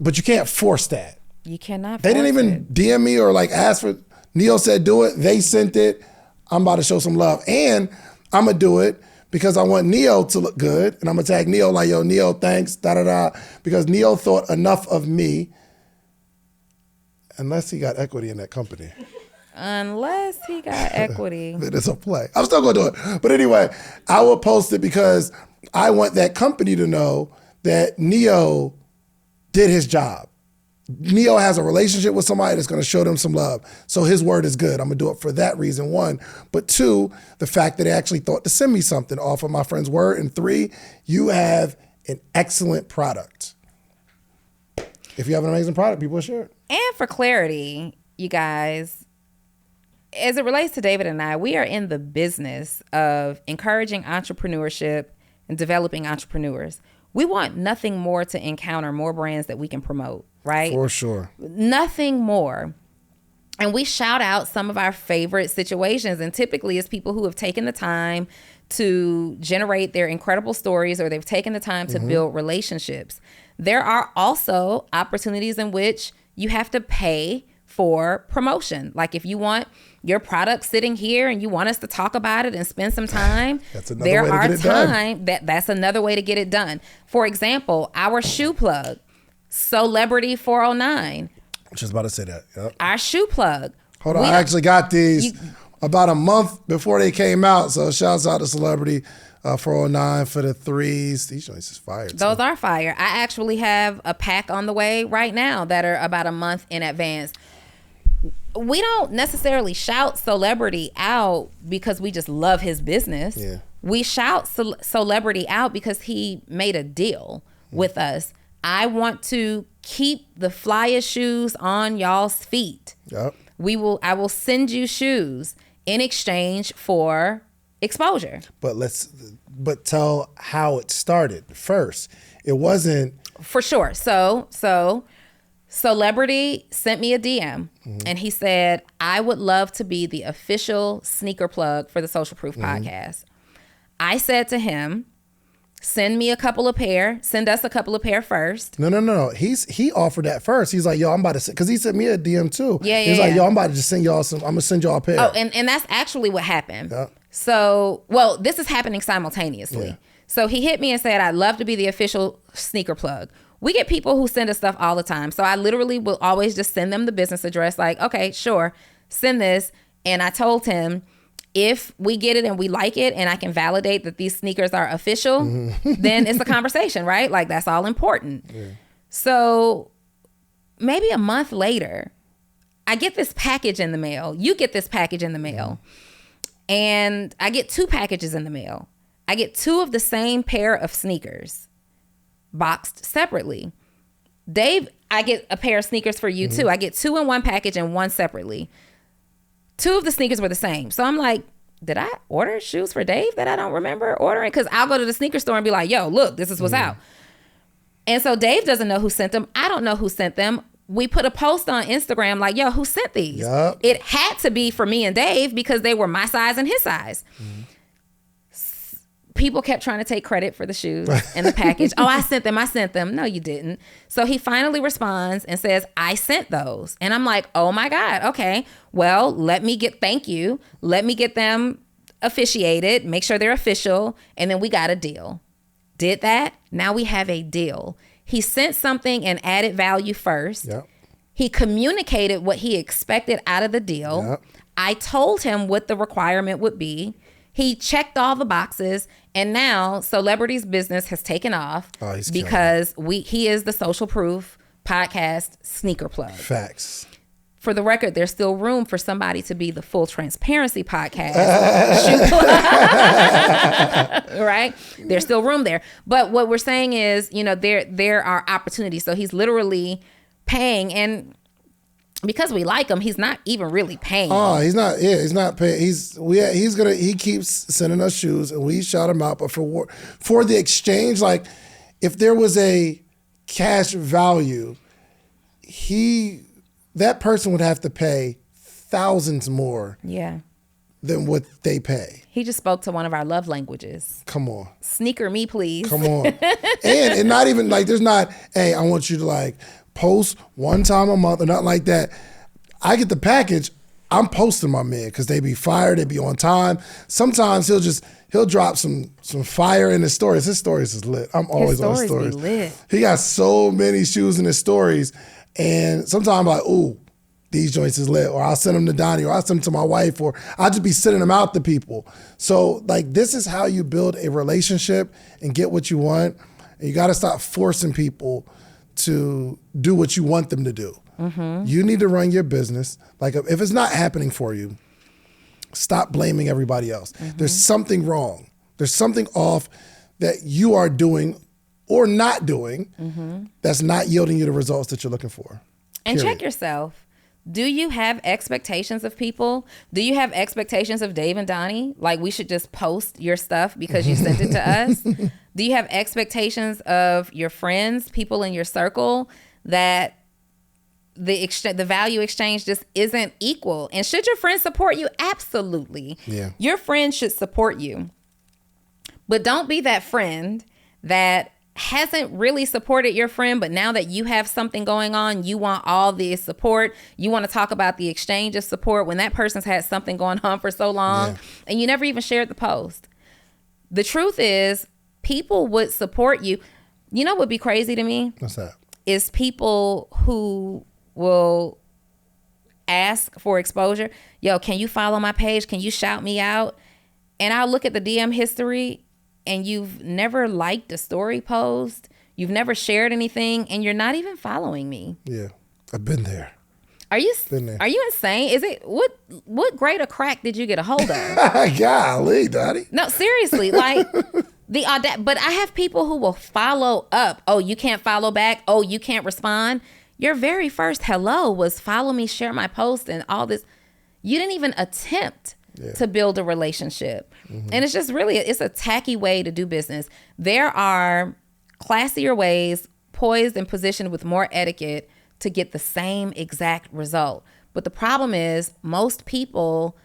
But you can't force that. You cannot They didn't even DM me or like ask for, Neil said do it, they sent it. I'm about to show some love. And I'm gonna do it because I want Neo to look good, and I'm gonna tag Neo like, yo, Neo, thanks, because Neo thought enough of me, unless he got equity in that company. Unless he got equity. Then it's a play. I'm still gonna do it. But anyway, I will post it because I want that company to know that Neo did his job. Neo has a relationship with somebody that's going to show them some love. So his word is good. I'm going to do it for that reason, one. But two, the fact that they actually thought to send me something off of my friend's word. And three, you have an excellent product. If you have an amazing product, people will share it. And for clarity, you guys, as it relates to David and I, we are in the business of encouraging entrepreneurship and developing entrepreneurs. We want nothing more to encounter more brands that we can promote, right? For sure. Nothing more. And we shout out some of our favorite situations. And typically it's people who have taken the time to generate their incredible stories, or they've taken the time to build relationships. There are also opportunities in which you have to pay for promotion. Like if you want your product sitting here and you want us to talk about it and spend some time, that's another way to get it done. For example, our shoe plug, Celebrity 409. Just about to say that. Yep. Our shoe plug. Hold on, I actually got these about a month before they came out. So shouts out to Celebrity 409 for the threes. These joints is fire. Those are fire. I actually have a pack on the way right now that are about a month in advance. We don't necessarily shout Celebrity out because we just love his business. Yeah. We shout Celebrity out because he made a deal with us. I want to keep the flyest shoes on y'all's feet. Yep. I will send you shoes in exchange for exposure. But tell how it started first. It wasn't for sure. So Celebrity sent me a DM and he said, I would love to be the official sneaker plug for the Social Proof podcast. I said to him, send us a couple of pair first. No. He offered that first. He's like, yo, I'm about to send, because he sent me a DM too. He's like, yo, I'm about to just send y'all I'm going to send y'all a pair. Oh, and that's actually what happened. Yeah. So, this is happening simultaneously. Yeah. So he hit me and said, I'd love to be the official sneaker plug. We get people who send us stuff all the time. So I literally will always just send them the business address. Like, okay, sure, send this. And I told him, if we get it and we like it and I can validate that these sneakers are official, then it's a conversation, right? Like that's all important. Yeah. So maybe a month later, I get this package in the mail. You get this package in the mail. And I get 2 packages in the mail. I get 2 of the same pair of sneakers boxed separately. Dave, I get a pair of sneakers for you too. I get 2 in one package and 1 separately. 2 of the sneakers were the same. So I'm like, did I order shoes for Dave that I don't remember ordering? Because I'll go to the sneaker store and be like, yo, look, this is what's out. And so Dave doesn't know who sent them. I don't know who sent them. We put a post on Instagram like, yo, who sent these? Yep. It had to be for me and Dave because they were my size and his size. People kept trying to take credit for the shoes and the package. Oh, I sent them. No, you didn't. So he finally responds and says, I sent those. And I'm like, oh my God. Okay. Well, thank you. Let me get them officiated, make sure they're official. And then we got a deal. Did that. Now we have a deal. He sent something and added value first. Yep. He communicated what he expected out of the deal. Yep. I told him what the requirement would be. He checked all the boxes, and now Celebrity's business has taken off because he is the Social Proof podcast sneaker plug. Facts. For the record, there's still room for somebody to be the Full Transparency podcast shoe plug. Right? There's still room there. But what we're saying is, there are opportunities. So he's literally paying, and because we like him, he's not even really paying. Oh, he's not. Yeah, he's not paying. He keeps sending us shoes, and we shout him out. But for the exchange, like if there was a cash value, that person would have to pay thousands more. Yeah. Than what they pay. He just spoke to one of our love languages. Come on. Sneaker me, please. Come on. and not even like there's not, hey, I want you to like post one time a month or nothing like that. I get the package, I'm posting my man because they be fired, they be on time. Sometimes he'll drop some fire in his stories. His stories is lit. I'm always on his stories. Be lit. He got so many shoes in his stories, and sometimes I'm like, ooh, these joints is lit, or I'll send them to Donni, or I'll send them to my wife, or I'll just be sending them out to people. So like this is how you build a relationship and get what you want. And you got to stop forcing people to do what you want them to do. You need to run your business. Like if it's not happening for you, stop blaming everybody else. There's something wrong. There's something off that you are doing or not doing that's not yielding you the results that you're looking for. And check yourself. Do you have expectations of people? Do you have expectations of Dave and Donni? Like we should just post your stuff because you sent it to us? Do you have expectations of your friends, people in your circle, that the value exchange just isn't equal? And should your friends support you? Absolutely. Yeah. Your friends should support you. But don't be that friend that hasn't really supported your friend, but now that you have something going on, you want all the support. You want to talk about the exchange of support when that person's had something going on for so long and you never even shared the post. The truth is, people would support you. You know what would be crazy to me? What's that? Is people who will ask for exposure. Yo, can you follow my page? Can you shout me out? And I'll look at the DM history and you've never liked a story post, you've never shared anything, and you're not even following me. Yeah, I've been there. Are you insane? Is it what grade of crack did you get a hold of? Golly, Donni. No, seriously, like but I have people who will follow up. Oh, you can't follow back. Oh, you can't respond. Your very first hello was follow me, share my post, and all this. You didn't even attempt to build a relationship. And it's just really, it's a tacky way to do business. There are classier ways, poised and positioned with more etiquette to get the same exact result. But the problem is most people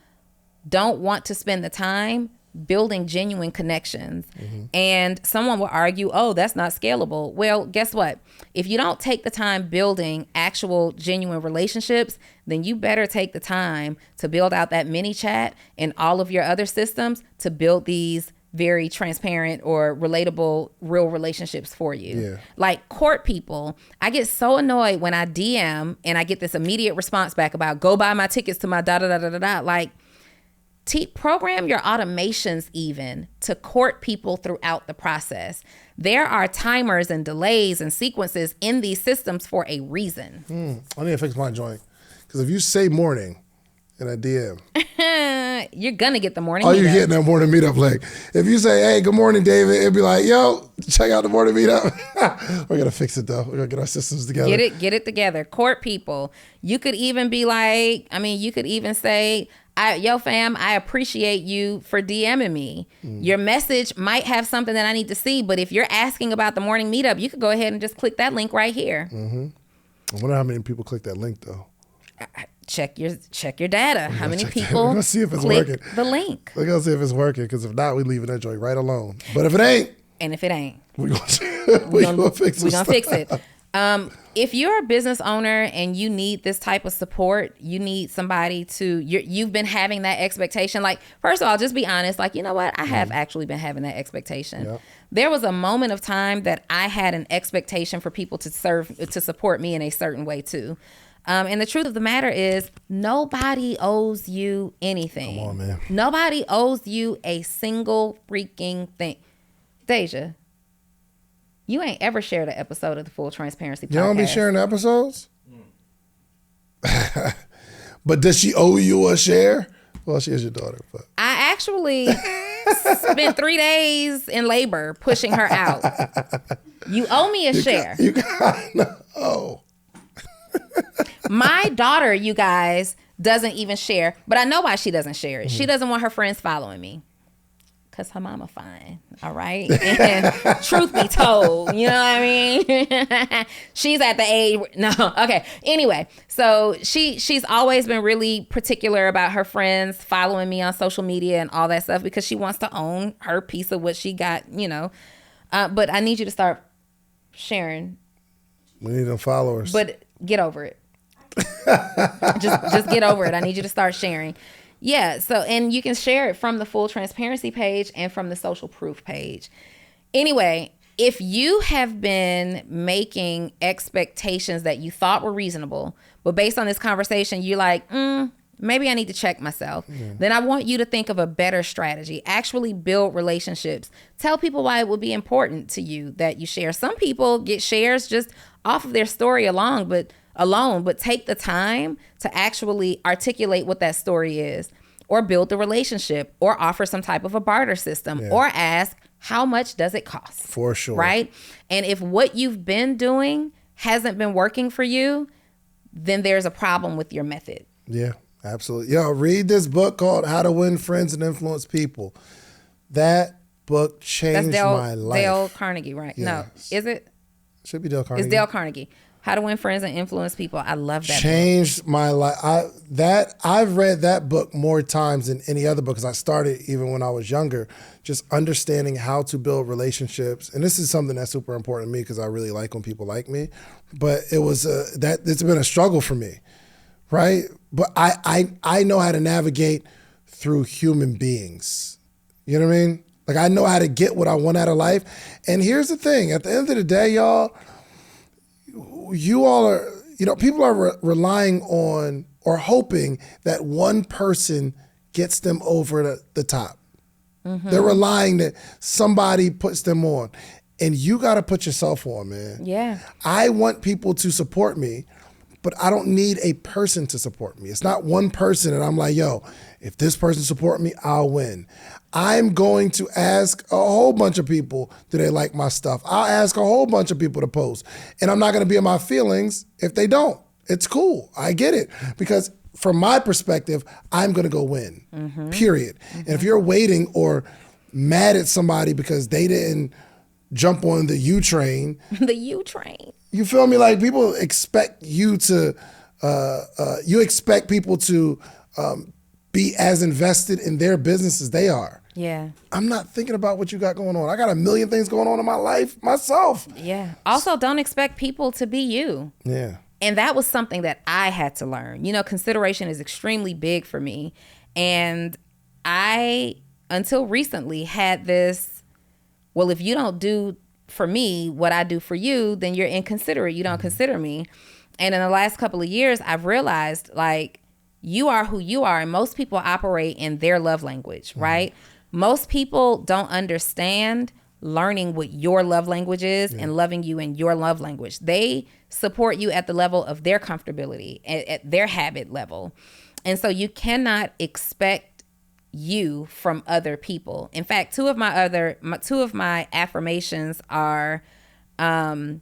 don't want to spend the time building genuine connections. And someone will argue, oh, that's not scalable. Well, guess what? If you don't take the time building actual genuine relationships, then you better take the time to build out that mini chat and all of your other systems to build these very transparent or relatable real relationships for you. Yeah. Like court people, I get so annoyed when I DM and I get this immediate response back about go buy my tickets to my da-da-da-da-da-da. Like, program your automations even to court people throughout the process. There are timers and delays and sequences in these systems for a reason. I need to fix my joint. Because if you say morning in a DM, you're going to get the morning meetup. meetup. You're getting that morning meetup link. If you say, hey, good morning, David, it'd be like, yo, check out the morning meetup. We're going to fix it, though. We're going to get our systems together. Get it together. Court people. You could even be like, you could even say, yo, fam, I appreciate you for DMing me. Your message might have something that I need to see, but if you're asking about the morning meetup, you could go ahead and just click that link right here. I wonder how many people click that link, though. Check your data. How many people We're gonna see if it's click working. the link? We're going to see if it's working, because if not, we're leaving that joint right alone. But if it ain't, we're going to fix it. We're going to fix it. If you're a business owner and you need this type of support, you need somebody you've been having that expectation. Like, first of all, just be honest. Like, you know what? I have actually been having that expectation. Yep. There was a moment of time that I had an expectation for people to support me in a certain way too. And the truth of the matter is nobody owes you anything. Come on, man. Nobody owes you a single freaking thing. Deja, you ain't ever shared an episode of the Full Transparency Podcast. You don't be sharing the episodes? But does she owe you a share? Well, she is your daughter. But I actually spent 3 days in labor pushing her out. You owe me a share. Oh. My daughter, you guys, doesn't even share. But I know why she doesn't share it. She doesn't want her friends following me. Because her mama fine, all right? And truth be told, you know what I mean? She's at the age, no, okay. Anyway, so she's always been really particular about her friends following me on social media and all that stuff because she wants to own her piece of what she got, But I need you to start sharing. We need them followers. But get over it. just get over it. I need you to start sharing. Yeah, so, and you can share it from the Full Transparency page and from the social proof page. Anyway, if you have been making expectations that you thought were reasonable, but based on this conversation, you're like, maybe I need to check myself. Then I want you to think of a better strategy. Actually build relationships. Tell people why it would be important to you that you share. Some people get shares just off of their story alone, but take the time to actually articulate what that story is, or build the relationship, or offer some type of a barter system, or ask, how much does it cost? For sure. Right? And if what you've been doing hasn't been working for you, then there's a problem with your method. Yeah, absolutely. Yo, read this book called How to Win Friends and Influence People. That book changed my life. Dale Carnegie, right? Yes. No, is it? Should be Dale Carnegie. It's Dale Carnegie. How to Win Friends and Influence People. I love that Changed my life. I've read that book more times than any other book, because I started even when I was younger, just understanding how to build relationships. And this is something that's super important to me, because I really like when people like me. But it was it's been a struggle for me, right? But I know how to navigate through human beings. You know what I mean? Like, I know how to get what I want out of life. And here's the thing. At the end of the day, y'all, you all are, people are relying on or hoping that one person gets them over the top. Mm-hmm. They're relying that somebody puts them on. And you got to put yourself on, man. Yeah. I want people to support me, but I don't need a person to support me. It's not one person and I'm like, yo, if this person support me, I'll win. I'm going to ask a whole bunch of people, do they like my stuff? I'll ask a whole bunch of people to post. And I'm not going to be in my feelings if they don't. It's cool. I get it. Because from my perspective, I'm going to go win, period. Mm-hmm. And if you're waiting or mad at somebody because they didn't jump on the U train. The U train. You feel me? Like, people expect you to, you expect people to be as invested in their business as they are. Yeah. I'm not thinking about what you got going on. I got a million things going on in my life myself. Yeah. Also, don't expect people to be you. Yeah. And that was something that I had to learn. Consideration is extremely big for me. And I, until recently, had this, well, if you don't do for me what I do for you, then you're inconsiderate. You don't consider me. And in the last couple of years, I've realized, like, you are who you are. And most people operate in their love language, right? Most people don't understand learning what your love language is and loving you in your love language. They support you at the level of their comfortability, at their habit level. And so you cannot expect you from other people. In fact, two of my affirmations are, I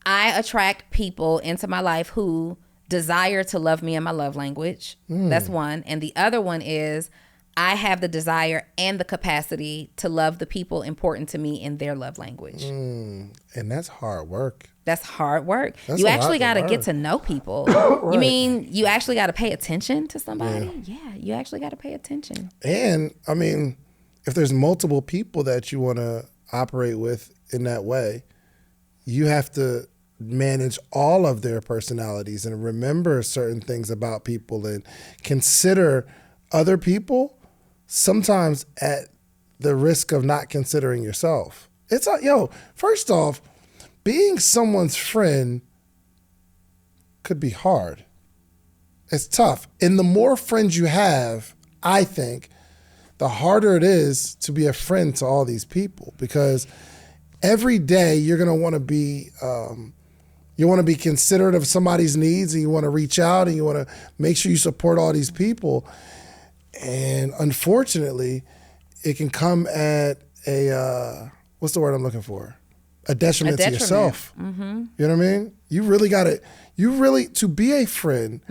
attract people into my life who desire to love me in my love language. That's one. And the other one is, I have the desire and the capacity to love the people important to me in their love language. And that's hard work. That's hard work. You actually got to get to know people. Right. You mean you actually got to pay attention to somebody? Yeah, you actually got to pay attention. And I mean, if there's multiple people that you want to operate with in that way, you have to manage all of their personalities and remember certain things about people and consider other people, sometimes at the risk of not considering yourself. It's first off, being someone's friend could be hard. It's tough. And the more friends you have, I think, the harder it is to be a friend to all these people, because every day you're going to want to be, you want to be considerate of somebody's needs, and you want to reach out and you want to make sure you support all these people. And unfortunately, it can come at a, what's the word I'm looking for? A detriment to yourself. Mm-hmm. You know what I mean? To be a friend,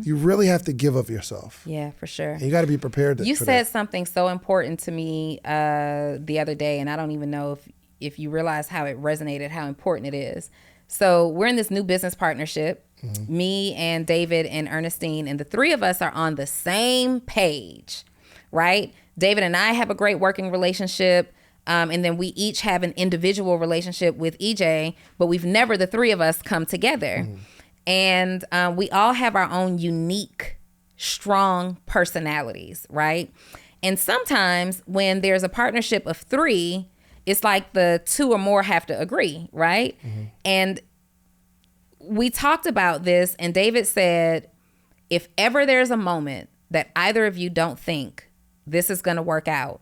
you really have to give of yourself. Yeah, for sure. And you got to be prepared You said something so important to me the other day, and I don't even know if you realize how it resonated, how important it is. So we're in this new business partnership. Me and David and Ernestine, and the three of us are on the same page, right? David and I have a great working relationship, and then we each have an individual relationship with EJ, but we've never, the three of us, come together. And we all have our own unique, strong personalities, right? And sometimes when there's a partnership of three, it's like the two or more have to agree, right? And we talked about this, and David said, If ever there's a moment that either of you don't think this is going to work out,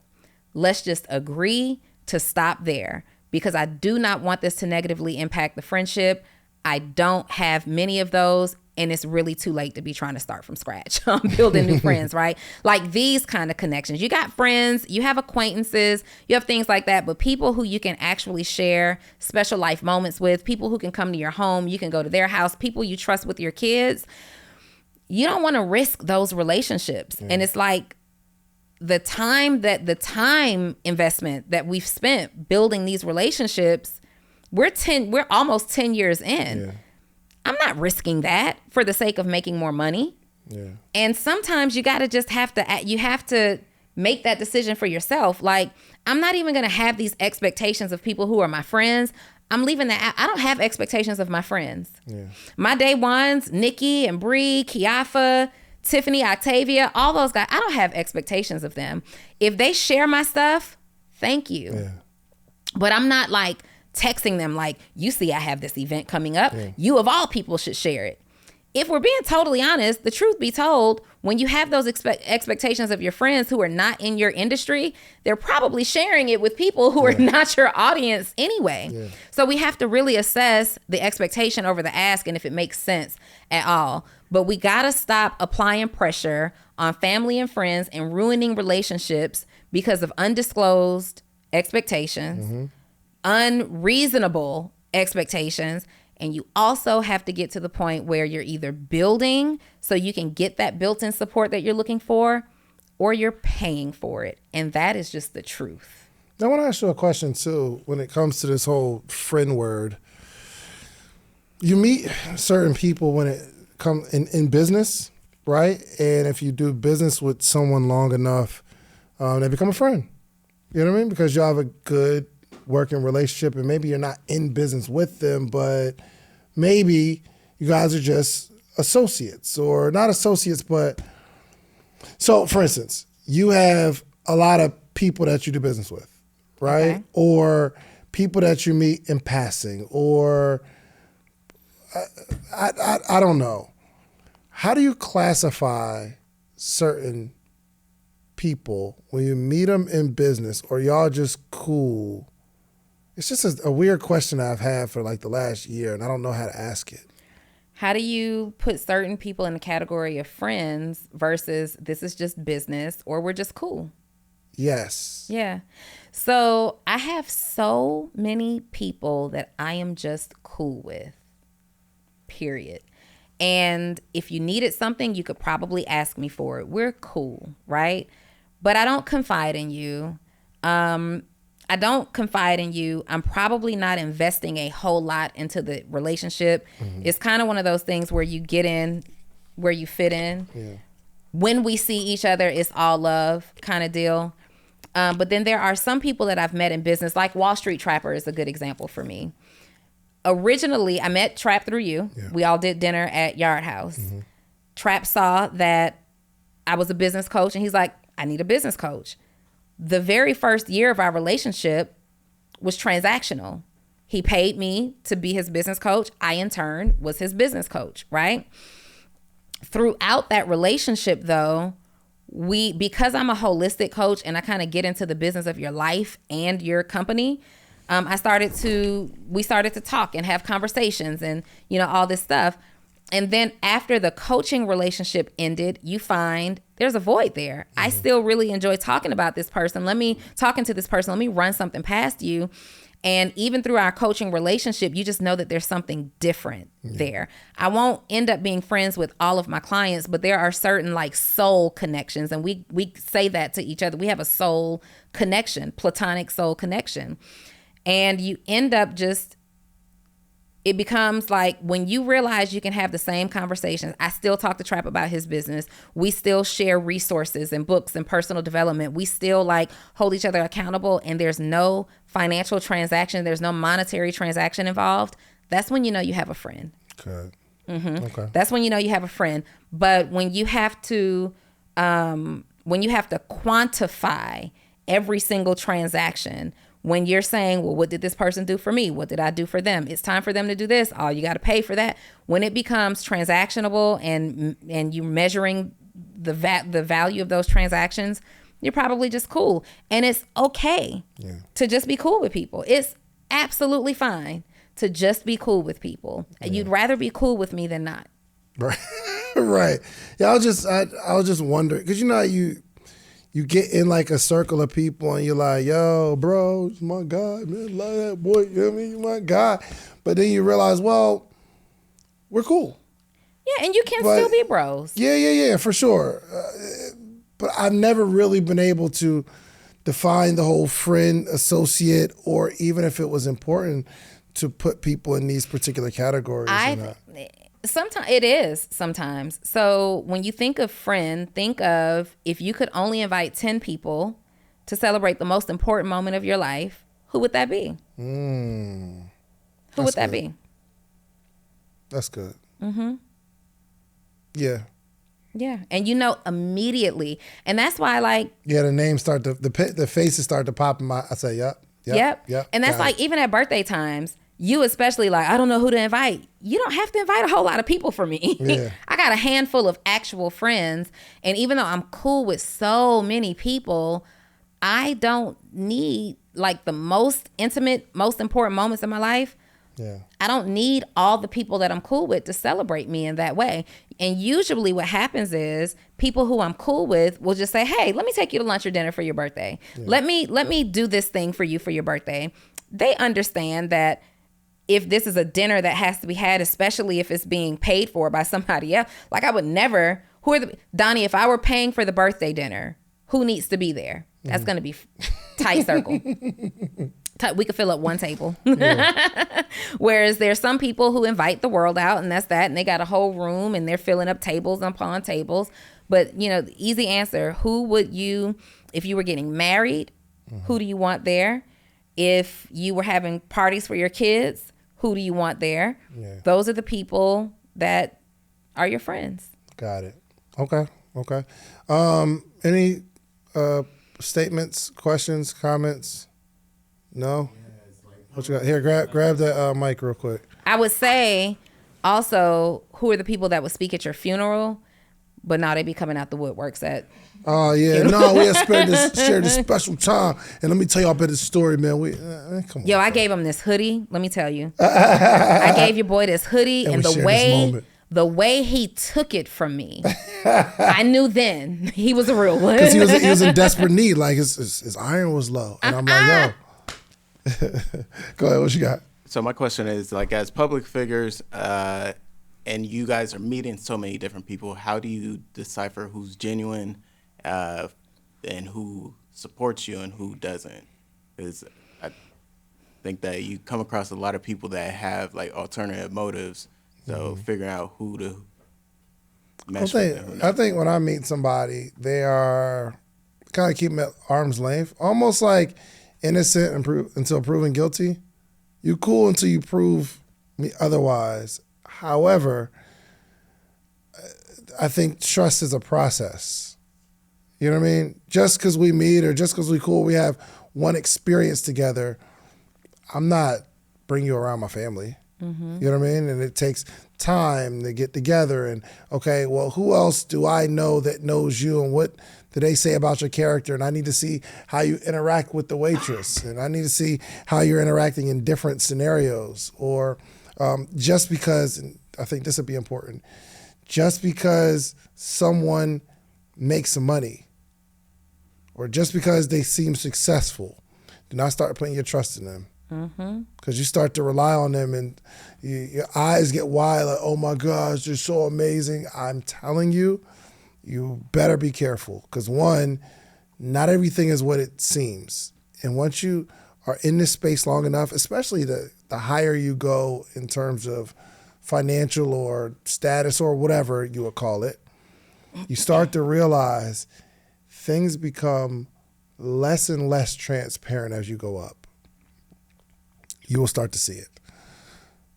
let's just agree to stop there, because I do not want this to negatively impact the friendship. I don't have many of those, and it's really too late to be trying to start from scratch. Building new friends, right? Like these kind of connections. You got friends, you have acquaintances, you have things like that, but people who you can actually share special life moments with, people who can come to your home, you can go to their house, people you trust with your kids. You don't want to risk those relationships. And it's like the time investment that we've spent building these relationships, we're almost 10 years in. Yeah. I'm not risking that for the sake of making more money. Yeah. And sometimes you have to make that decision for yourself. Like, I'm not even going to have these expectations of people who are my friends. I'm leaving that out. I don't have expectations of my friends. Yeah. My day ones, Nikki and Bree, Kiafa, Tiffany, Octavia, all those guys, I don't have expectations of them. If they share my stuff, thank you. Yeah. But I'm not like texting them like, you see, I have this event coming up. Yeah. You of all people should share it. If we're being totally honest, the truth be told, when you have those expectations of your friends who are not in your industry, they're probably sharing it with people who are not your audience anyway. Yeah. So we have to really assess the expectation over the ask and if it makes sense at all. But we got to stop applying pressure on family and friends and ruining relationships because of undisclosed expectations, unreasonable expectations. And you also have to get to the point where you're either building so you can get that built-in support that you're looking for, or you're paying for it. And that is just the truth. I want to ask you a question too, when it comes to this whole friend word. You meet certain people when it comes in business, right? And if you do business with someone long enough, they become a friend. You know what I mean? Because you have a good working relationship, and maybe you're not in business with them, but maybe you guys are just associates, or not associates, but so for instance, you have a lot of people that you do business with, right? Okay. Or people that you meet in passing, or I don't know. How do you classify certain people when you meet them in business, or y'all just cool? It's just a weird question I've had for like the last year, and I don't know how to ask it. How do you put certain people in the category of friends versus this is just business, or we're just cool? Yes. Yeah. So I have so many people that I am just cool with, period. And if you needed something, you could probably ask me for it. We're cool, right? But I don't confide in you. I'm probably not investing a whole lot into the relationship. It's kind of one of those things where you get in, where you fit in. Yeah. When we see each other, it's all love kind of deal. But then there are some people that I've met in business, like Wall Street Trapper is a good example for me. Originally, I met Trap through you. Yeah. We all did dinner at Yard House. Trap saw that I was a business coach, and he's like, I need a business coach. The very first year of our relationship was transactional. He paid me to be his business coach. I, in turn, was his business coach, right? Throughout that relationship, though, because I'm a holistic coach and I kind of get into the business of your life and your company, we started to talk and have conversations and, all this stuff. And then after the coaching relationship ended, you find there's a void there. I still really enjoy talking to this person. Let me run something past you. And even through our coaching relationship, you just know that there's something different there. I won't end up being friends with all of my clients, but there are certain like soul connections. And we say that to each other. We have a soul connection, platonic soul connection. And you end up it becomes like when you realize you can have the same conversations. I still talk to Trap about his business. We still share resources and books and personal development. We still like hold each other accountable, and there's no financial transaction. There's no monetary transaction involved. That's when you know you have a friend. Okay. Okay. That's when you know you have a friend. But when you have to quantify every single transaction, When you're saying, well, what did this person do for me? What did I do for them? It's time for them to do this. Oh, you got to pay for that. When it becomes transactionable and you're measuring the value of those transactions, you're probably just cool. And it's okay to just be cool with people. It's absolutely fine to just be cool with people. You'd rather be cool with me than not. Right. Right. Yeah, I was just wondering, because you know how you get in like a circle of people and you're like, yo, bro, it's my God, man, love that boy, you know what I mean? You're my God. But then you realize, well, we're cool. Yeah, and you can still be bros. Yeah, for sure. But I've never really been able to define the whole friend, associate, or even if it was important to put people in these particular categories. Sometimes it is. So when you think of friend, think of if you could only invite 10 people to celebrate the most important moment of your life, who would that be? Who would that be? That's good. Mm-hmm. Yeah. Yeah, and you know immediately, and that's why I like. Yeah, the names start to the faces start to pop in my. I say, yep. And that's like even at birthday times. You especially like, I don't know who to invite. You don't have to invite a whole lot of people for me. Yeah. I got a handful of actual friends. And even though I'm cool with so many people, I don't need like the most intimate, most important moments in my life. Yeah. I don't need all the people that I'm cool with to celebrate me in that way. And usually what happens is people who I'm cool with will just say, hey, let me take you to lunch or dinner for your birthday. Yeah. Let me do this thing for you for your birthday. They understand that if this is a dinner that has to be had, especially if it's being paid for by somebody else, like I would never, Donni, if I were paying for the birthday dinner, who needs to be there? That's going to be tight circle. We could fill up one table. Yeah. Whereas there's some people who invite the world out and that's that. And they got a whole room and they're filling up tables upon tables. But, you know, the easy answer, who would you, if you were getting married, who do you want there? If you were having parties for your kids, who do you want there? Yeah. Those are the people that are your friends. Got it. Okay. Any statements, questions, comments? No? What you got? Here, grab that mic real quick. I would say also, who are the people that would speak at your funeral, but now they be coming out the woodworks at. Oh, yeah. No, we have shared this special time. And let me tell y'all about this story, man. Come on. Yo, I gave him this hoodie. Let me tell you. I gave your boy this hoodie. And the way he took it from me, I knew then he was a real one. Because he was in desperate need. Like, his iron was low. And I'm like, yo. Go ahead. What you got? So my question is, like, as public figures, and you guys are meeting so many different people, how do you decipher who's genuine and who supports you and who doesn't? Because I think that you come across a lot of people that have like alternative motives. So figuring out who to mesh with. I think when I meet somebody, they are kind of keeping at arm's length, almost like innocent until proven guilty. You cool until you prove me otherwise. However, I think trust is a process. You know what I mean? Just because we meet or just because we cool, we have one experience together, I'm not bringing you around my family. Mm-hmm. You know what I mean? And it takes time to get together and, okay, well, who else do I know that knows you and what do they say about your character? And I need to see how you interact with the waitress. And I need to see how you're interacting in different scenarios. Or just because, and I think this would be important, just because someone makes some money or just because they seem successful, do not start putting your trust in them. Because you start to rely on them and your eyes get wide like, oh my gosh, they're so amazing. I'm telling you, you better be careful. Because one, not everything is what it seems. And once you are in this space long enough, especially the higher you go in terms of financial or status or whatever you would call it, you start to realize things become less and less transparent as you go up. You will start to see it.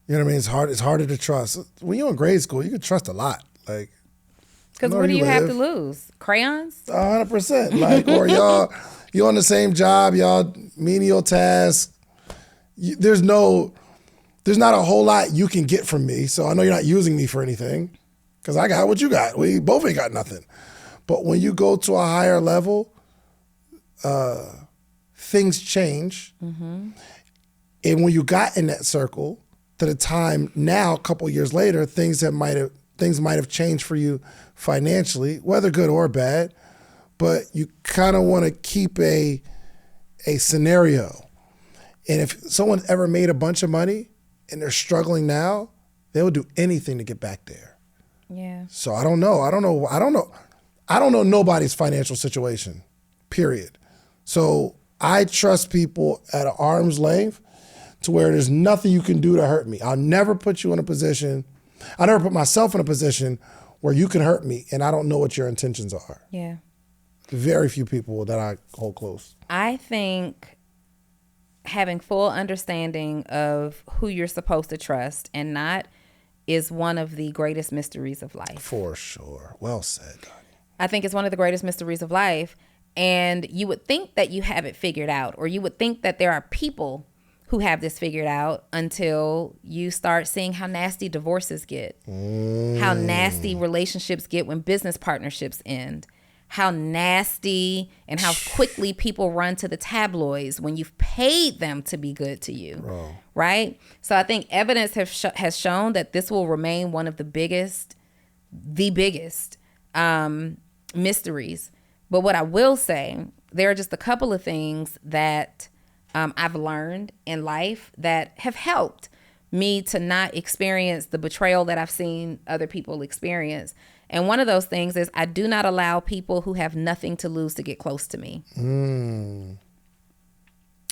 You know what I mean? It's harder to trust. When you're in grade school, you can trust a lot. Like, Because what do you have to lose? Crayons? 100%. Like, or you're on the same job, y'all menial tasks. There's not a whole lot you can get from me. So I know you're not using me for anything because I got what you got. We both ain't got nothing. But when you go to a higher level, things change. Mm-hmm. And when you got in that circle, to the time now, a couple years later, things might have changed for you financially, whether good or bad. But you kind of want to keep a scenario. And if someone's ever made a bunch of money and they're struggling now, they will do anything to get back there. Yeah. So I don't know nobody's financial situation, period. So I trust people at an arm's length to where there's nothing you can do to hurt me. I'll never put myself in a position where you can hurt me and I don't know what your intentions are. Yeah. Very few people that I hold close. I think having full understanding of who you're supposed to trust and not is one of the greatest mysteries of life. For sure. Well said, Donni. I think it's one of the greatest mysteries of life. And you would think that you have it figured out, or you would think that there are people who have this figured out until you start seeing how nasty divorces get, how nasty relationships get when business partnerships end, how nasty and how quickly people run to the tabloids when you've paid them to be good to you, right? So I think evidence has shown that this will remain one of the biggest mysteries. But what I will say, there are just a couple of things that I've learned in life that have helped me to not experience the betrayal that I've seen other people experience. And one of those things is I do not allow people who have nothing to lose to get close to me.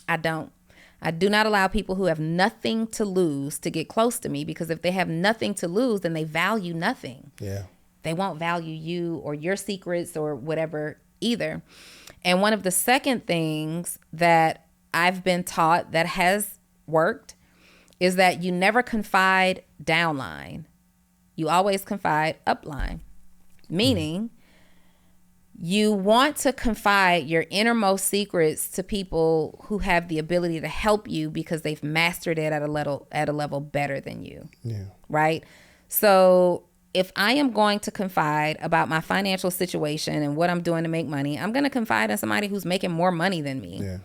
I don't. I do not allow people who have nothing to lose to get close to me, because if they have nothing to lose, then they value nothing. Yeah. They won't value you or your secrets or whatever either. And one of the second things that I've been taught that has worked is that you never confide downline. You always confide upline. Meaning, you want to confide your innermost secrets to people who have the ability to help you because they've mastered it at a level better than you. Yeah. Right? So if I am going to confide about my financial situation and what I'm doing to make money, I'm going to confide in somebody who's making more money than me. Yeah.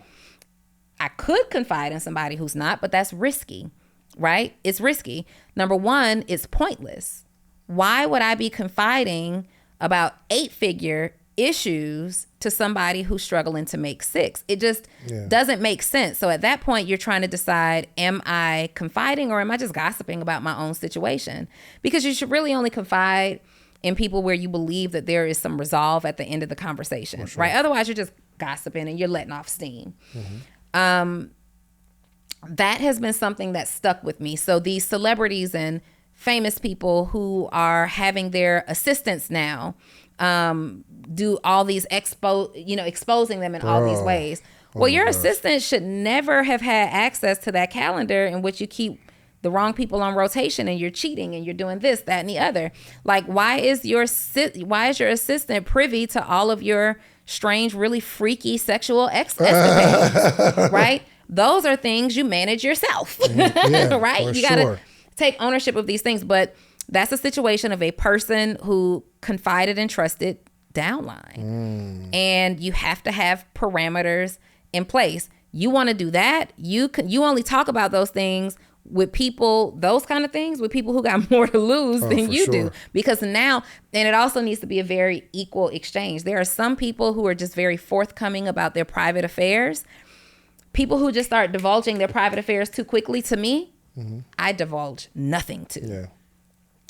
I could confide in somebody who's not, but that's risky, right? It's risky. Number one, it's pointless. Why would I be confiding about 8-figure issues to somebody who's struggling to make 6? It just doesn't make sense. So at that point, you're trying to decide, am I confiding or am I just gossiping about my own situation? Because you should really only confide in people where you believe that there is some resolve at the end of the conversation, right? Otherwise, you're just gossiping and you're letting off steam. That has been something that stuck with me. So these celebrities and famous people who are having their assistants now do all these exposing them in all these ways. Well, your assistant should never have had access to that calendar in which you keep the wrong people on rotation and you're cheating and you're doing this, that, and the other. Like, why is your assistant privy to all of your strange, really freaky sexual escapades, right? Those are things you manage yourself, right? You got to take ownership of these things. But that's a situation of a person who confided and trusted downline. And you have to have parameters in place. You want to do that, you only talk about those things with people, those kind of things, with people who got more to lose than you do. Because now, and it also needs to be a very equal exchange. There are some people who are just very forthcoming about their private affairs. People who just start divulging their private affairs too quickly to me, I divulge nothing to. Yeah.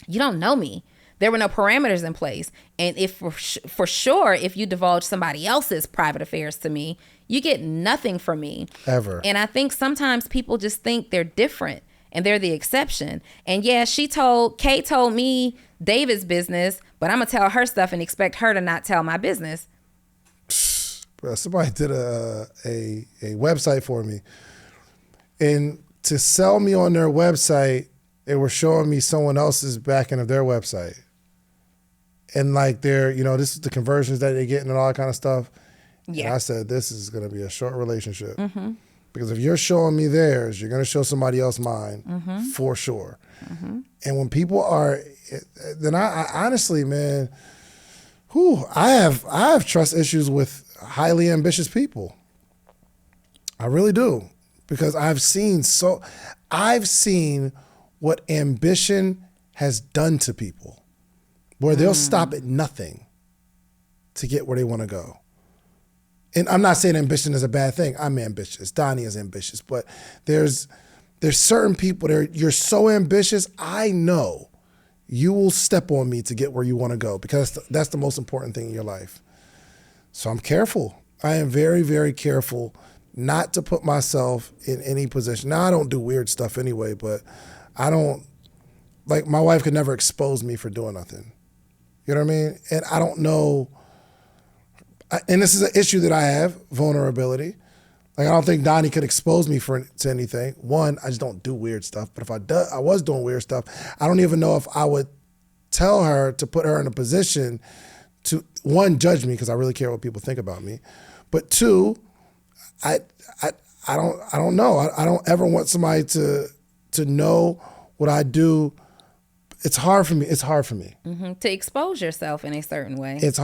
You don't know me. There were no parameters in place. And if for sure, if you divulge somebody else's private affairs to me, you get nothing from me. Ever. And I think sometimes people just think they're different and they're the exception. And yeah, Kay told me David's business, but I'm going to tell her stuff and expect her to not tell my business. Somebody did a website for me. And to sell me on their website, they were showing me someone else's backing of their website. and like they're, this is the conversions that they're getting and all that kind of stuff. Yeah. And I said, this is going to be a short relationship. Because if you're showing me theirs, you're going to show somebody else mine for sure. And when people are, then I honestly, man, I have trust issues with highly ambitious people. I really do. Because I've seen what ambition has done to people, where they'll stop at nothing to get where they want to go. And I'm not saying ambition is a bad thing. I'm ambitious. Donni is ambitious. But there's certain people that you're so ambitious, I know you will step on me to get where you want to go, because that's the most important thing in your life. So I'm careful. I am very, very careful not to put myself in any position. Now, I don't do weird stuff anyway, but I don't, like, my wife could never expose me for doing nothing. You know what I mean? And I don't know. And this is an issue that I have, vulnerability. Like, I don't think Donni could expose me to anything. One, I just don't do weird stuff. But if I was doing weird stuff, I don't even know if I would tell her to put her in a position to, one, judge me, because I really care what people think about me. But two, I don't know. I don't ever want somebody to know what I do. It's hard for me. To expose yourself in a certain way. It's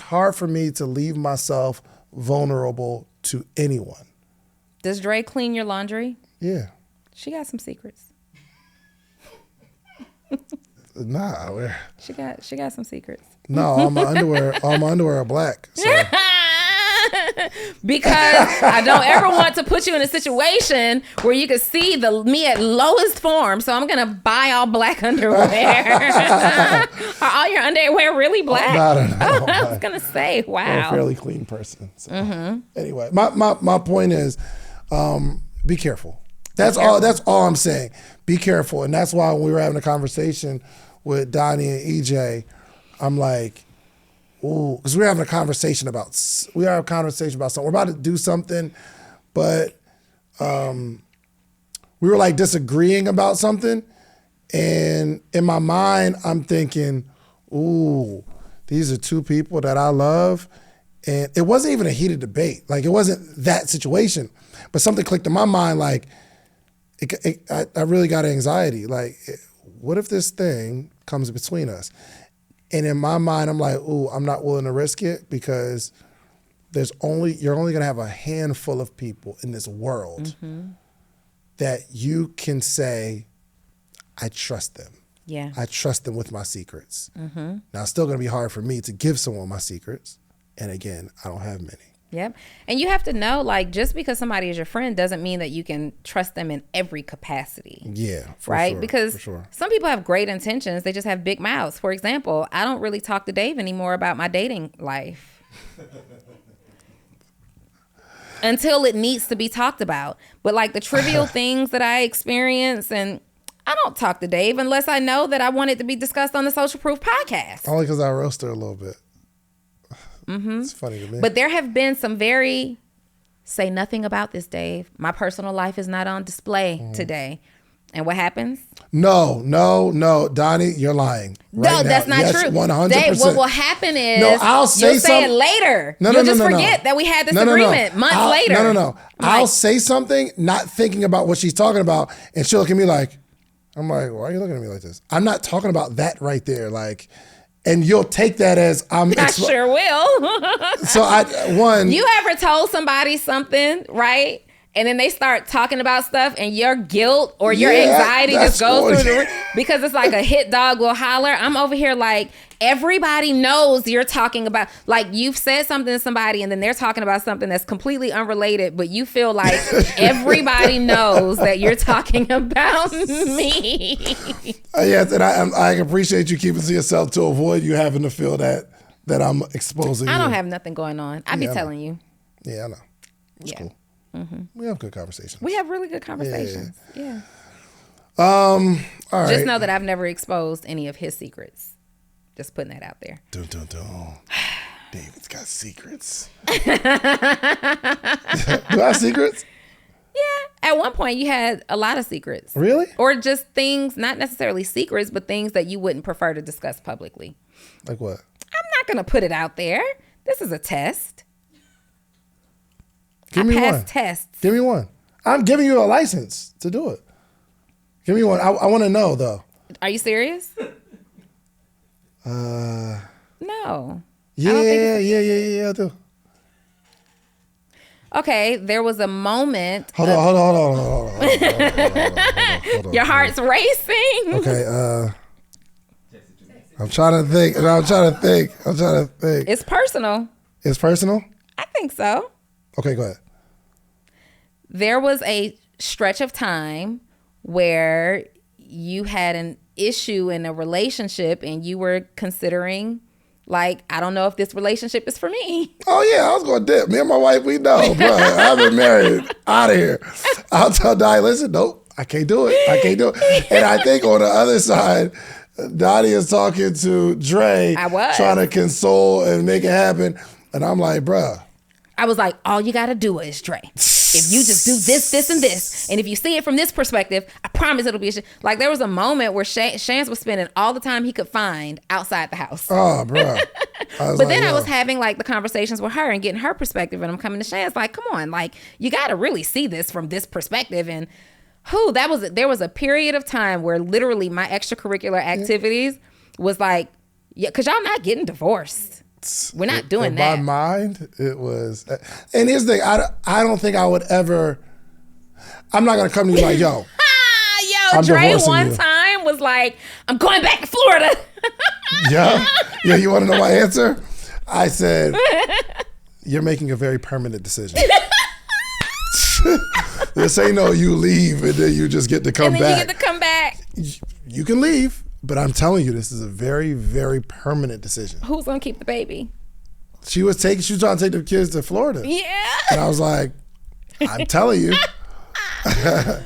hard for me to leave myself vulnerable to anyone. Does Dre clean your laundry? Yeah. She got some secrets. Nah. She got some secrets. No, all my underwear are black. So. Because I don't ever want to put you in a situation where you can see me at lowest form. So I'm gonna buy all black underwear. Are all your underwear really black? No. I was gonna say, wow. I'm a fairly clean person. So. Anyway, my point is, be careful. That's all I'm saying. Be careful, and that's why when we were having a conversation with Donni and EJ, I'm like, ooh, because we're having a conversation about something. We're about to do something, but we were like disagreeing about something. And in my mind, I'm thinking, ooh, these are two people that I love. And it wasn't even a heated debate. Like, it wasn't that situation. But something clicked in my mind, like, I really got anxiety. Like, what if this thing comes between us? And in my mind, I'm like, ooh, I'm not willing to risk it, because you're only gonna have a handful of people in this world that you can say, I trust them. Yeah. I trust them with my secrets. Now, it's still gonna be hard for me to give someone my secrets. And again, I don't have many. Yep. And you have to know, like, just because somebody is your friend doesn't mean that you can trust them in every capacity. Yeah, right? Sure, because some people have great intentions. They just have big mouths. For example, I don't really talk to Dave anymore about my dating life until it needs to be talked about. But like the trivial things that I experience, and I don't talk to Dave unless I know that I want it to be discussed on the Social Proof podcast. Only because I roast her a little bit. It's funny to me. But there have been some say nothing about this, Dave. My personal life is not on display today. And what happens? No, Donni, you're lying. No, that's not true. 100%. Dave, what will happen is I'll say you'll say it later. You'll just forget that we had this agreement months later. No. I'll say something not thinking about what she's talking about, and she'll look at me like, I'm like, why are you looking at me like this? I'm not talking about that right there. Like, and you'll take that as I'm. I sure will. So you ever told somebody something, right? And then they start talking about stuff, and your guilt or your anxiety just goes through the roof, because it's like a hit dog will holler. I'm over here like, everybody knows you're talking about, like, you've said something to somebody and then they're talking about something that's completely unrelated, but you feel like everybody knows that you're talking about me. Yes, and I appreciate you keeping to yourself to avoid you having to feel that I'm exposing you. I don't have nothing going on. I be telling you. Yeah, I know. It's cool. We have good conversations. We have really good conversations. Yeah. All right. Just know that I've never exposed any of his secrets. Just putting that out there. Dun. David's got secrets. Do I have secrets? Yeah. At one point, you had a lot of secrets. Really? Or just things, not necessarily secrets, but things that you wouldn't prefer to discuss publicly. Like what? I'm not going to put it out there. This is a test. Give me one. Tests. Give me one. I'm giving you a license to do it. Give me one. I want to know, though. Are you serious? No. Yeah, I do. Okay, there was a moment. Hold on. Your heart's racing. Okay, I'm trying to think. It's personal. It's personal? I think so. Okay, go ahead. There was a stretch of time where you had an issue in a relationship and you were considering, like, I don't know if this relationship is for me. Oh, yeah, I was going to dip. Me and my wife, we know, bro. I've been married. Out of here. I'll tell Donni, listen, nope, I can't do it. And I think on the other side, Donni is talking to Dre. I was. Trying to console and make it happen. And I'm like, bruh. I was like, all you got to do is Dre. If you just do this, this, and this, and if you see it from this perspective, I promise it'll be like there was a moment where Shans was spending all the time he could find outside the house. Oh, bro. But then I was having like the conversations with her and getting her perspective, and I'm coming to Shans like, come on, like you got to really see this from this perspective. And there was a period of time where literally my extracurricular activities was like, yeah, because y'all not getting divorced. We're not doing that. In my mind, it was. And here's the thing. I don't think I would ever. I'm not going to come to you like, yo. Dre one time was like, I'm going back to Florida. Yeah? Yeah, you want to know my answer? I said, you're making a very permanent decision. This ain't no you leave and then you just get to come back. And then you get to come back. You can leave. But I'm telling you, this is a very, very permanent decision. Who's gonna keep the baby? She was trying to take the kids to Florida. Yeah. And I was like, I'm telling you. But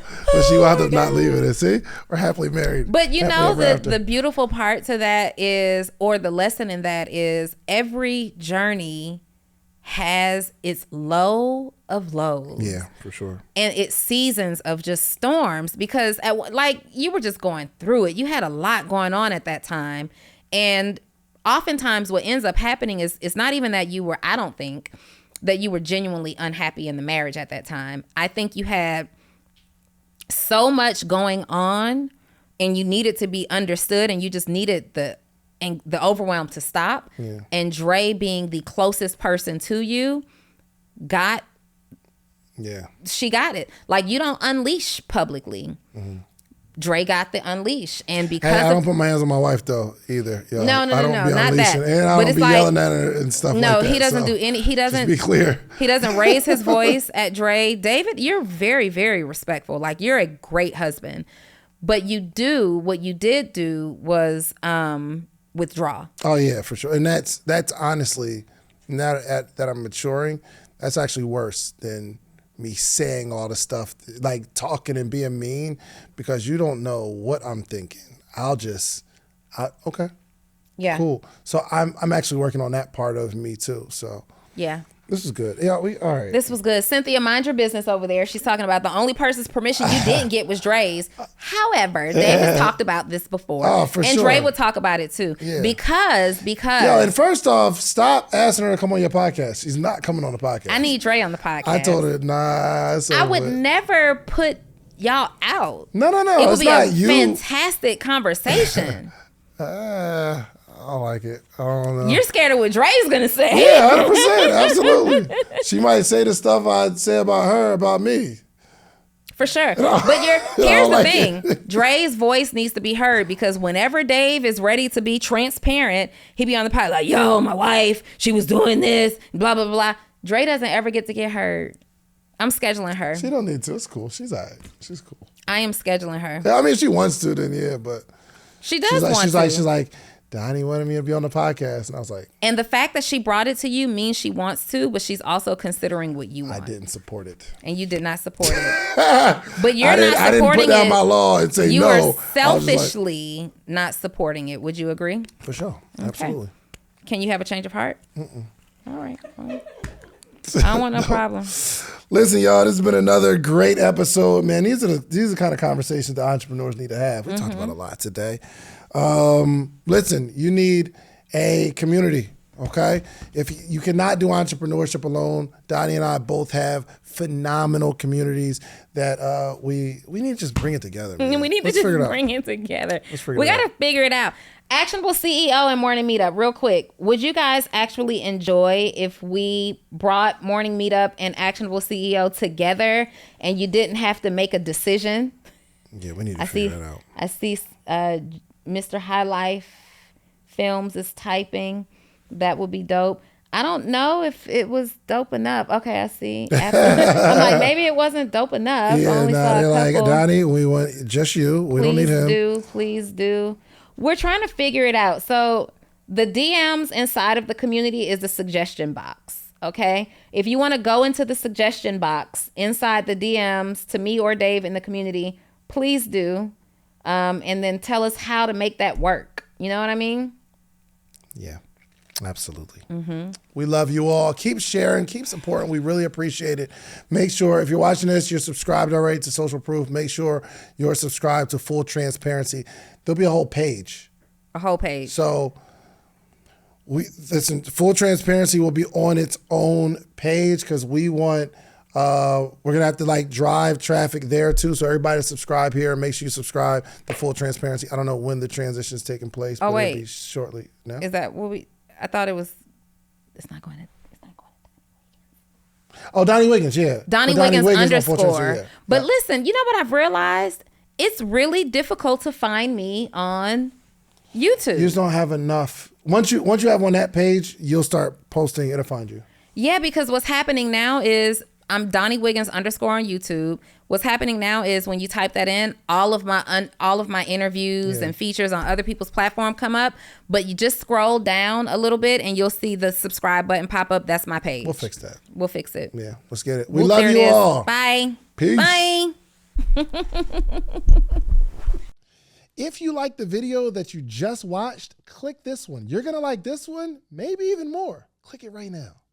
she wound up not leaving it. See, we're happily married. But you know, the beautiful part to that is, or the lesson in that is, every journey has its low of lows. Yeah, for sure. And it's seasons of just storms, because like you were just going through it. You had a lot going on at that time. And oftentimes what ends up happening is it's not even that I don't think that you were genuinely unhappy in the marriage at that time. I think you had so much going on and you needed to be understood, and you just needed the overwhelm to stop. Yeah. And Dre, being the closest person to you, she got it. Like, you don't unleash publicly. Mm-hmm. Dre got the unleash, and because I don't put my hands on my wife though either. Yo. No, I don't be not that. And I don't be yelling at her and stuff like that. No, he doesn't do any. He doesn't. Just be clear. He doesn't raise his voice at Dre. David, you're very, very respectful. Like, you're a great husband, but what you did do was withdraw. Oh yeah, for sure. And that's honestly, now that I'm maturing, that's actually worse than me saying all the stuff, like talking and being mean, because you don't know what I'm thinking. Okay. Yeah. Cool. So I'm actually working on that part of me too. So yeah. This is good. Yeah, all right. This was good. Cynthia, mind your business over there. She's talking about the only person's permission you didn't get was Dre's. However, Dave has talked about this before. Oh, for sure. And Dre would talk about it too. Yeah. Because. Yo, and first off, stop asking her to come on your podcast. She's not coming on the podcast. I need Dre on the podcast. I told her, nah. I would never put y'all out. No. It would be a fantastic conversation. I don't like it. I don't know. You're scared of what Dre's going to say. Yeah, 100%. Absolutely. She might say the stuff I'd say about her, about me. For sure. But here's the thing. Dre's voice needs to be heard, because whenever Dave is ready to be transparent, he be on the pod like, yo, my wife, she was doing this, blah, blah, blah. Dre doesn't ever get to get heard. I'm scheduling her. She don't need to. It's cool. She's all right. She's cool. I am scheduling her. Yeah, I mean, if she wants to, then yeah, but. She does want to. She's like, Donni wanted me to be on the podcast. And I was like. And the fact that she brought it to you means she wants to, but she's also considering what you want. I didn't support it. And you did not support it. But you're not supporting it. I didn't put down my law and say no. You are selfishly not supporting it. Would you agree? For sure. Absolutely. Okay. Can you have a change of heart? Mm-mm. All right. Well, I don't want no problem. Listen, y'all, this has been another great episode, man. These are the kind of conversations that entrepreneurs need to have. We talked about a lot today. Listen, you need a community. Okay, if you cannot do entrepreneurship alone, Donni and I both have phenomenal communities that we need to just bring it together. Man. We need to just bring it together. We got to figure it out. Actionable CEO and Morning Meetup, real quick. Would you guys actually enjoy if we brought Morning Meetup and Actionable CEO together and you didn't have to make a decision? Yeah, we need to figure that out. I see Mr. High Life Films is typing. That would be dope. I don't know if it was dope enough. Okay, I see. I'm like, maybe it wasn't dope enough. Yeah, I only saw a couple. Like, Donni, we want just you. We don't need him. Please do. We're trying to figure it out. So the DMs inside of the community is the suggestion box. Okay. If you want to go into the suggestion box inside the DMs to me or Dave in the community, please do. And then tell us how to make that work. You know what I mean? Yeah. Absolutely. Mm-hmm. We love you all. Keep sharing, keep supporting. We really appreciate it. Make sure if you're watching this, you're subscribed already to Social Proof. Make sure you're subscribed to Full Transparency. There'll be a whole page. A whole page. So listen, Full Transparency will be on its own page because we want, we're going to have to like drive traffic there too. So everybody subscribe here and make sure you subscribe to Full Transparency. I don't know when the transition is taking place, but it'll be shortly. No? Is that what I thought it was. It's not going to. Oh, Donni Wiggins, yeah. Donni Wiggins underscore. Yeah. But listen, you know what I've realized? It's really difficult to find me on YouTube. You just don't have enough. Once you have on that page, you'll start posting. It'll find you. Yeah, because what's happening now is I'm Donni Wiggins underscore on YouTube. What's happening now is when you type that in, all of my interviews and features on other people's platform come up, but you just scroll down a little bit and you'll see the subscribe button pop up. That's my page. We'll fix that. We'll fix it. Yeah, let's get it. We love you all. Bye. Peace. Bye. If you like the video that you just watched, click this one. You're going to like this one, maybe even more. Click it right now.